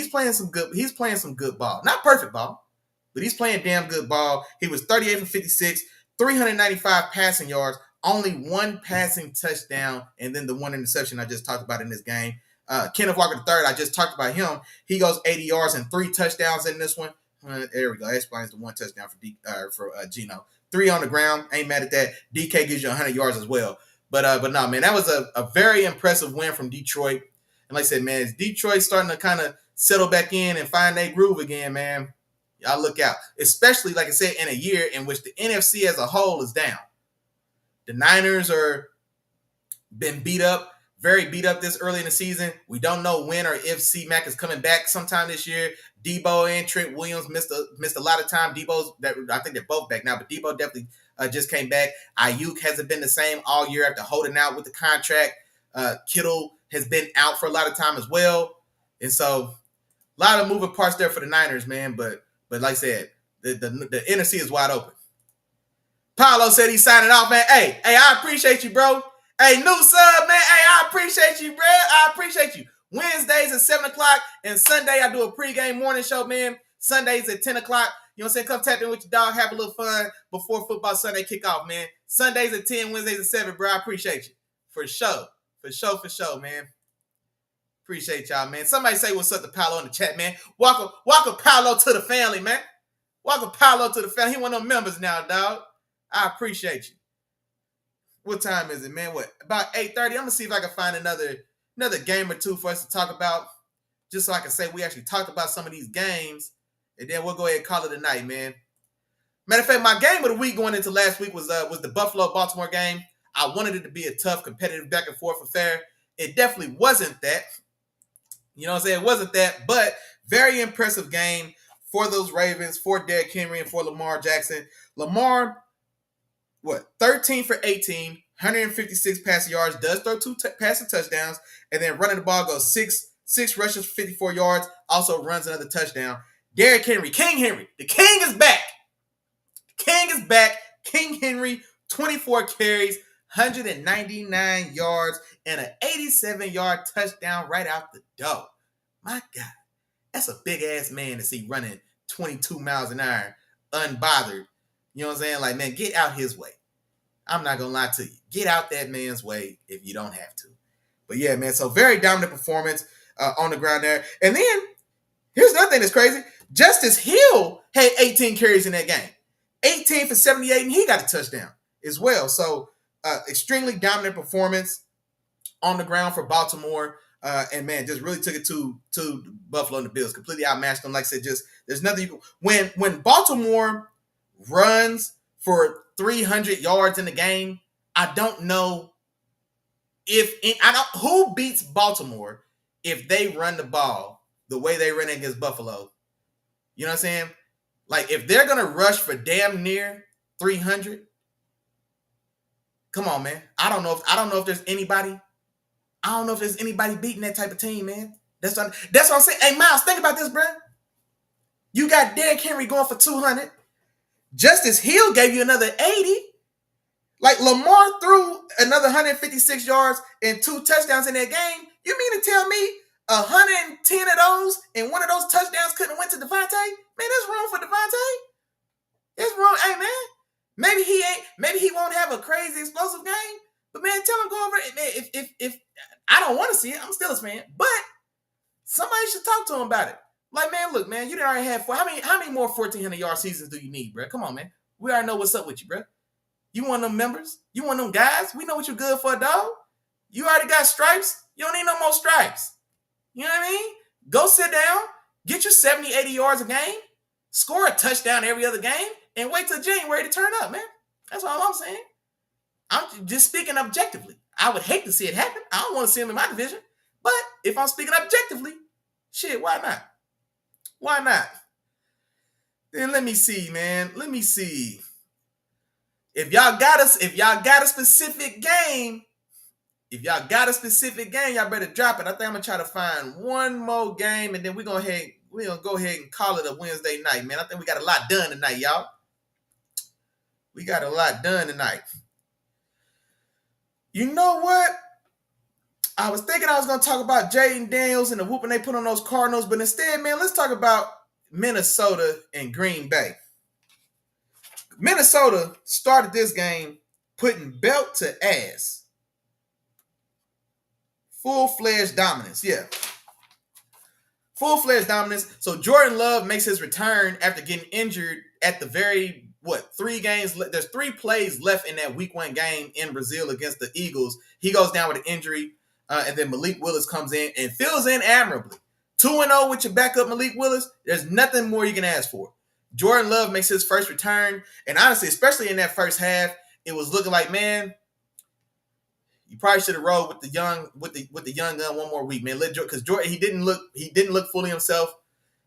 playing some good ball. Not perfect ball, but he's playing damn good ball. He was 38 for 56, 395 passing yards, only 1 passing touchdown, and then the 1 interception I just talked about in this game. Kenneth Walker III, I just talked about him. He goes 80 yards and 3 touchdowns in this one. There we go. That explains the 1 touchdown for Geno. 3 on the ground. Ain't mad at that. DK gives you 100 yards as well. But no, man, that was a very impressive win from Detroit. And like I said, man, as Detroit's starting to kind of settle back in and find their groove again, man, y'all look out. Especially, like I said, in a year in which the NFC as a whole is down. The Niners are been beat up, very beat up this early in the season. We don't know when or if C-Mac is coming back sometime this year. Debo and Trent Williams missed a lot of time. I think they're both back now, but Debo definitely just came back. Ayuk hasn't been the same all year after holding out with the contract. Kittle has been out for a lot of time as well. And so a lot of moving parts there for the Niners, man. But like I said, the NFC is wide open. Paolo said he's signing off, man. Hey, I appreciate you, bro. Hey, new sub, man. Hey, I appreciate you, bro. I appreciate you. Wednesdays at 7 o'clock, and Sunday I do a pregame morning show, man. Sundays at 10 o'clock. You know what I'm saying? Come tap in with your dog, have a little fun before football Sunday kickoff, man. Sundays at 10, Wednesdays at 7, bro. I appreciate you. For sure, man. Appreciate y'all, man. Somebody say what's up to Paolo in the chat, man. Welcome Paolo to the family, man. Welcome Paolo to the family. He one of them members now, dog. I appreciate you. What time is it, man? What? About 8:30. I'm gonna see if I can find another game or two for us to talk about, just so I can say we actually talked about some of these games, and then we'll go ahead and call it a night, man. Matter of fact, my game of the week going into last week was the Buffalo-Baltimore game. I wanted it to be a tough, competitive back and forth affair. It definitely wasn't that. You know what I'm saying? It wasn't that, but very impressive game for those Ravens, for Derrick Henry, and for Lamar Jackson. Lamar, 13 for 18, 156 passing yards, does throw two passing touchdowns, and then running the ball goes six rushes for 54 yards, also runs another touchdown. Derrick Henry, King Henry, the King is back. King is back. King Henry, 24 carries, 199 yards, and an 87-yard touchdown right out the door. My God, that's a big-ass man to see running 22 miles an hour unbothered. You know what I'm saying? Like, man, get out his way. I'm not going to lie to you. Get out that man's way if you don't have to. But, yeah, man, so very dominant performance on the ground there. And then, here's another thing that's crazy. Justice Hill had 18 carries in that game. 18 for 78, and he got a touchdown as well. So, extremely dominant performance on the ground for Baltimore. And, man, just really took it to Buffalo and the Bills. Completely outmatched them. Like I said, just there's nothing you can... When Baltimore runs for 300 yards in the game, I don't know who beats Baltimore if they run the ball the way they ran against Buffalo. You know what I'm saying? Like, if they're going to rush for damn near 300, come on, man. I don't know if there's anybody. I don't know if there's anybody beating that type of team, man. That's what I'm saying. Hey, Miles, think about this, bro. You got Derrick Henry going for 200. Justice Hill gave you another 80. Like, Lamar threw another 156 yards and 2 touchdowns in that game. You mean to tell me 110 of those and one of those touchdowns couldn't have went to Davante? Man, there's room for Davante. There's room. Hey, man, maybe he won't have a crazy explosive game, but man, tell him go over it. Man, if I don't want to see it, I'm still a fan, but somebody should talk to him about it. Like, man, look, man, you didn't already have how many more 1,400-yard seasons do you need, bro? Come on, man. We already know what's up with you, bro. You want them members? You want them guys? We know what you're good for, dog. You already got stripes. You don't need no more stripes. You know what I mean? Go sit down, get your 70, 80 yards a game, score a touchdown every other game, and wait till January to turn up, man. That's all I'm saying. I'm just speaking objectively. I would hate to see it happen. I don't want to see him in my division. But if I'm speaking objectively, shit, why not? Why not? Then let me see, man. Let me see. If y'all got a specific game, y'all better drop it. I think I'm gonna try to find one more game, and then we're gonna go ahead and call it a Wednesday night, man. I think we got a lot done tonight, y'all. We got a lot done tonight. You know what? I was thinking I was gonna talk about Jaden Daniels and the whooping they put on those Cardinals, but instead, man, let's talk about Minnesota and Green Bay. Minnesota started this game putting belt to ass. Full-fledged dominance, yeah. Full-fledged dominance. So Jordan Love makes his return after getting injured at the very, 3 games? There's 3 plays left in that week 1 game in Brazil against the Eagles. He goes down with an injury, and then Malik Willis comes in and fills in admirably. 2-0 with your backup Malik Willis. There's nothing more you can ask for. Jordan Love makes his first return, and honestly, especially in that first half, it was looking like, man, you probably should have rolled with the young gun one more week, man. Because Jordan, he didn't look fully himself.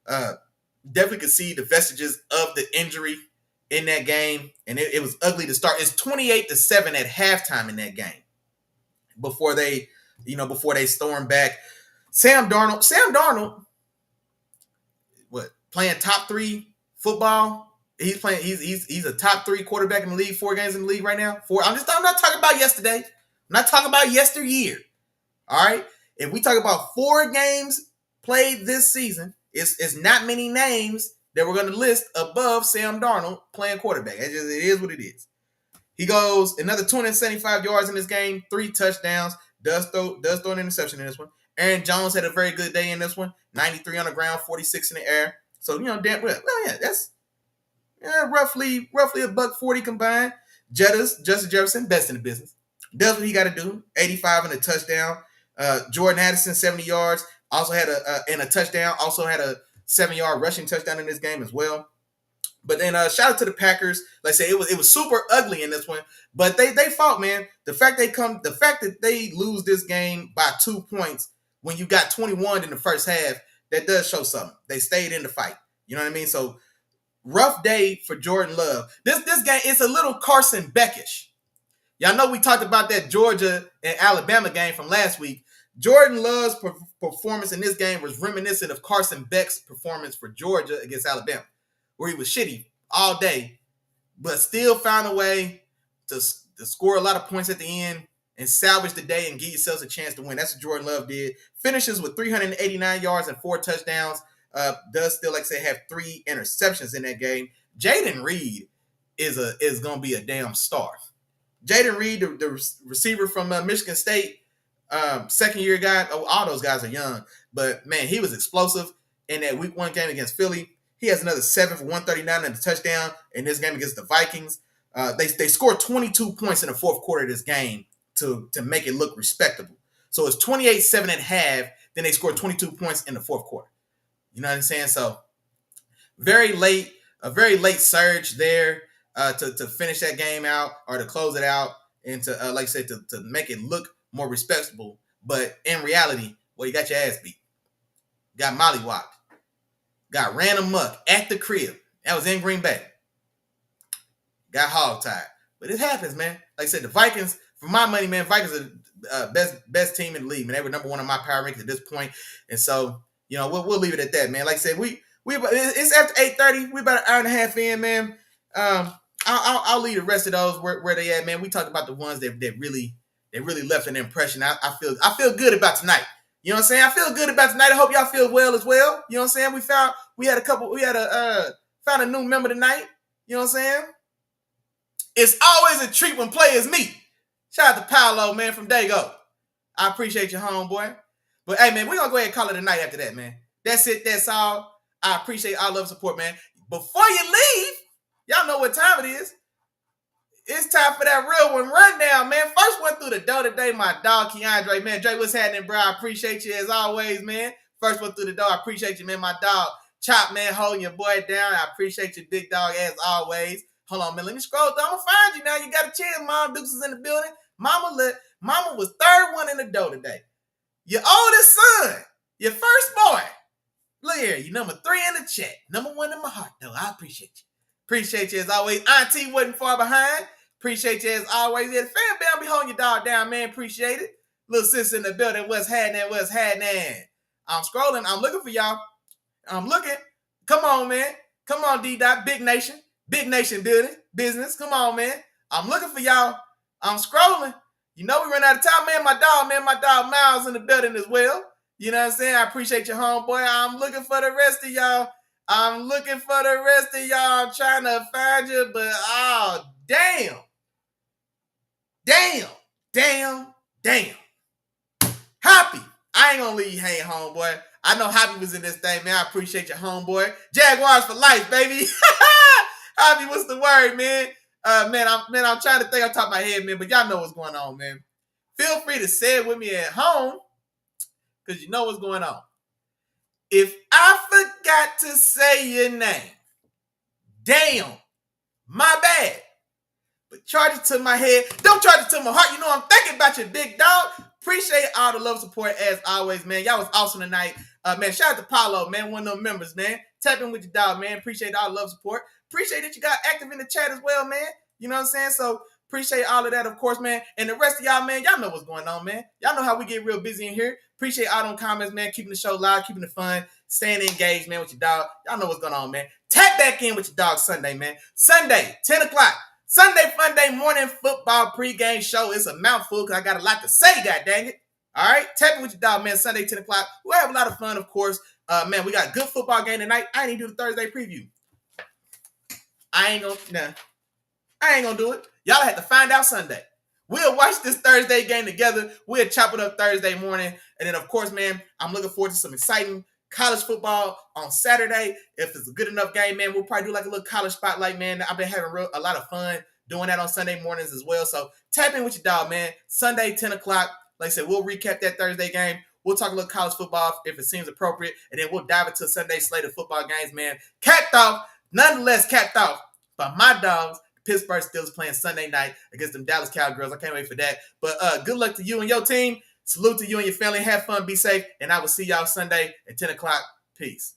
Definitely could see the vestiges of the injury in that game, and it was ugly to start. It's 28-7 at halftime in that game before they stormed back. Sam Darnold, playing top 3 football. He's playing. He's a top 3 quarterback in the league. 4 games in the league right now. 4. I'm not talking about yesterday. I'm not talking about yesteryear. All right. If we talk about 4 games played this season, it's not many names that we're going to list above Sam Darnold playing quarterback. It is what it is. He goes another 275 yards in this game, 3 touchdowns. Does throw an interception in this one. Aaron Jones had a very good day in this one. 93 on the ground, 46 in the air. So, damn well. That's roughly $140 combined. Justin Jefferson, best in the business. Does what he got to do. 85 and a touchdown. Jordan Addison, 70 yards. Also had a touchdown. Also had a 7-yard rushing touchdown in this game as well. But then shout out to the Packers. Like I said, it was super ugly in this one, but they fought, man. The fact that they lose this game by 2 points when you got 21 in the first half, that does show something. They stayed in the fight. You know what I mean? So rough day for Jordan Love. This game is a little Carson Beckish. Y'all know we talked about that Georgia and Alabama game from last week. Jordan Love's performance in this game was reminiscent of Carson Beck's performance for Georgia against Alabama, where he was shitty all day, but still found a way to score a lot of points at the end and salvage the day and give yourselves a chance to win. That's what Jordan Love did. Finishes with 389 yards and 4 touchdowns. Does still, like I say, have 3 interceptions in that game. Jaden Reed is going to be a damn star. Jaden Reed, the receiver from Michigan State, second-year guy. Oh, all those guys are young. But, man, he was explosive in that Week 1 game against Philly. He has another 7 for 139 and a touchdown in this game against the Vikings. They scored 22 points in the fourth quarter of this game to make it look respectable. So it's 28-7 at half. Then they scored 22 points in the fourth quarter. You know what I'm saying? So a very late surge there to finish that game out or to close it out and to, like I said, to make it look more respectable. But in reality, well, you got your ass beat. Got mollywopped. Got ran amok at the crib. That was in Green Bay. Got hog-tied. But it happens, man. Like I said, the Vikings, for my money, man, Vikings are the best team in the league, man. They were number 1 on my power rankings at this point. And so, you know, we'll leave it at that, man. Like I said, it's after 8:30. We about an hour and a half in, man. I'll leave the rest of those where they at, man. We talked about the ones that really left an impression. I feel good about tonight. You know what I'm saying? I feel good about tonight. I hope y'all feel well as well. You know what I'm saying? Found a new member tonight. You know what I'm saying? It's always a treat when players meet. Shout out to Paolo, man, from Dago. I appreciate you, homeboy. But hey, man, we're gonna go ahead and call it a night after that, man. That's it, that's all. I appreciate all love and support, man. Before you leave, y'all know what time it is. It's time for that real one rundown, man. First one through the door today, my dog Keandre, man. Dre, what's happening, bro? I appreciate you as always, man. First one through the door, I appreciate you, man. My dog Chop, man, holding your boy down. I appreciate you, big dog, as always. Hold on, man. Let me scroll down. I'm gonna find you now. You got a chance. Mom Dukes is in the building. Mama was third one in the door today. Your oldest son, your first boy. Look here, you number 3 in the chat. Number 1 in my heart, though. I appreciate you. Appreciate you as always. Auntie wasn't far behind. Appreciate you as always. Yeah, the fan bell be holding your dog down, man. Appreciate it. Little sis in the building. What's happening? I'm scrolling. I'm looking for y'all. I'm looking. Come on, man. Come on, D-Dot. Big Nation. Big Nation building. Business. Come on, man. I'm looking for y'all. I'm scrolling. You know we run out of time, man. My dog Miles in the building as well. You know what I'm saying? I appreciate your homeboy. I'm looking for the rest of y'all. I'm trying to find you, but oh, damn. Happy. I ain't gonna leave you hanging, homeboy. I know Happy was in this thing, man. I appreciate your homeboy. Jaguars for life, baby. Happy, what's the word, man? I'm trying to think on top of my head, man, but y'all know what's going on, man. Feel free to say it with me at home, because you know what's going on. If I forgot to say your name, damn, my bad. But charge it to my head. Don't charge it to my heart. You know I'm thinking about you, big dog. Appreciate all the love and support as always, man. Y'all was awesome tonight. Man, shout out to Paulo, man, one of them members, man. Tap in with your dog, man. Appreciate all the love and support. Appreciate that you got active in the chat as well, man. You know what I'm saying? So appreciate all of that, of course, man. And the rest of y'all, man, y'all know what's going on, man. Y'all know how we get real busy in here. Appreciate all them comments, man. Keeping the show live, keeping it fun, staying engaged, man, with your dog. Y'all know what's going on, man. Tap back in with your dog Sunday, man. Sunday, 10 o'clock. Sunday Fun Day morning football pregame show. It's a mouthful because I got a lot to say, god dang it. All right? Tap in with your dog, man. Sunday, 10 o'clock. We'll have a lot of fun, of course. Man, we got a good football game tonight. I ain't even do the Thursday preview. I ain't gonna do it. Y'all have to find out Sunday. We'll watch this Thursday game together. We'll chop it up Thursday morning. And then, of course, man, I'm looking forward to some exciting college football on Saturday. If it's a good enough game, man, we'll probably do like a little college spotlight, man. I've been having a lot of fun doing that on Sunday mornings as well. So tap in with your dog, man. Sunday, 10 o'clock. Like I said, we'll recap that Thursday game. We'll talk a little college football if it seems appropriate. And then we'll dive into Sunday slate of football games, man. Capped off Nonetheless, capped off by my dogs. Pittsburgh Steelers playing Sunday night against them Dallas Cowgirls. I can't wait for that. But good luck to you and your team. Salute to you and your family. Have fun. Be safe. And I will see y'all Sunday at 10 o'clock. Peace.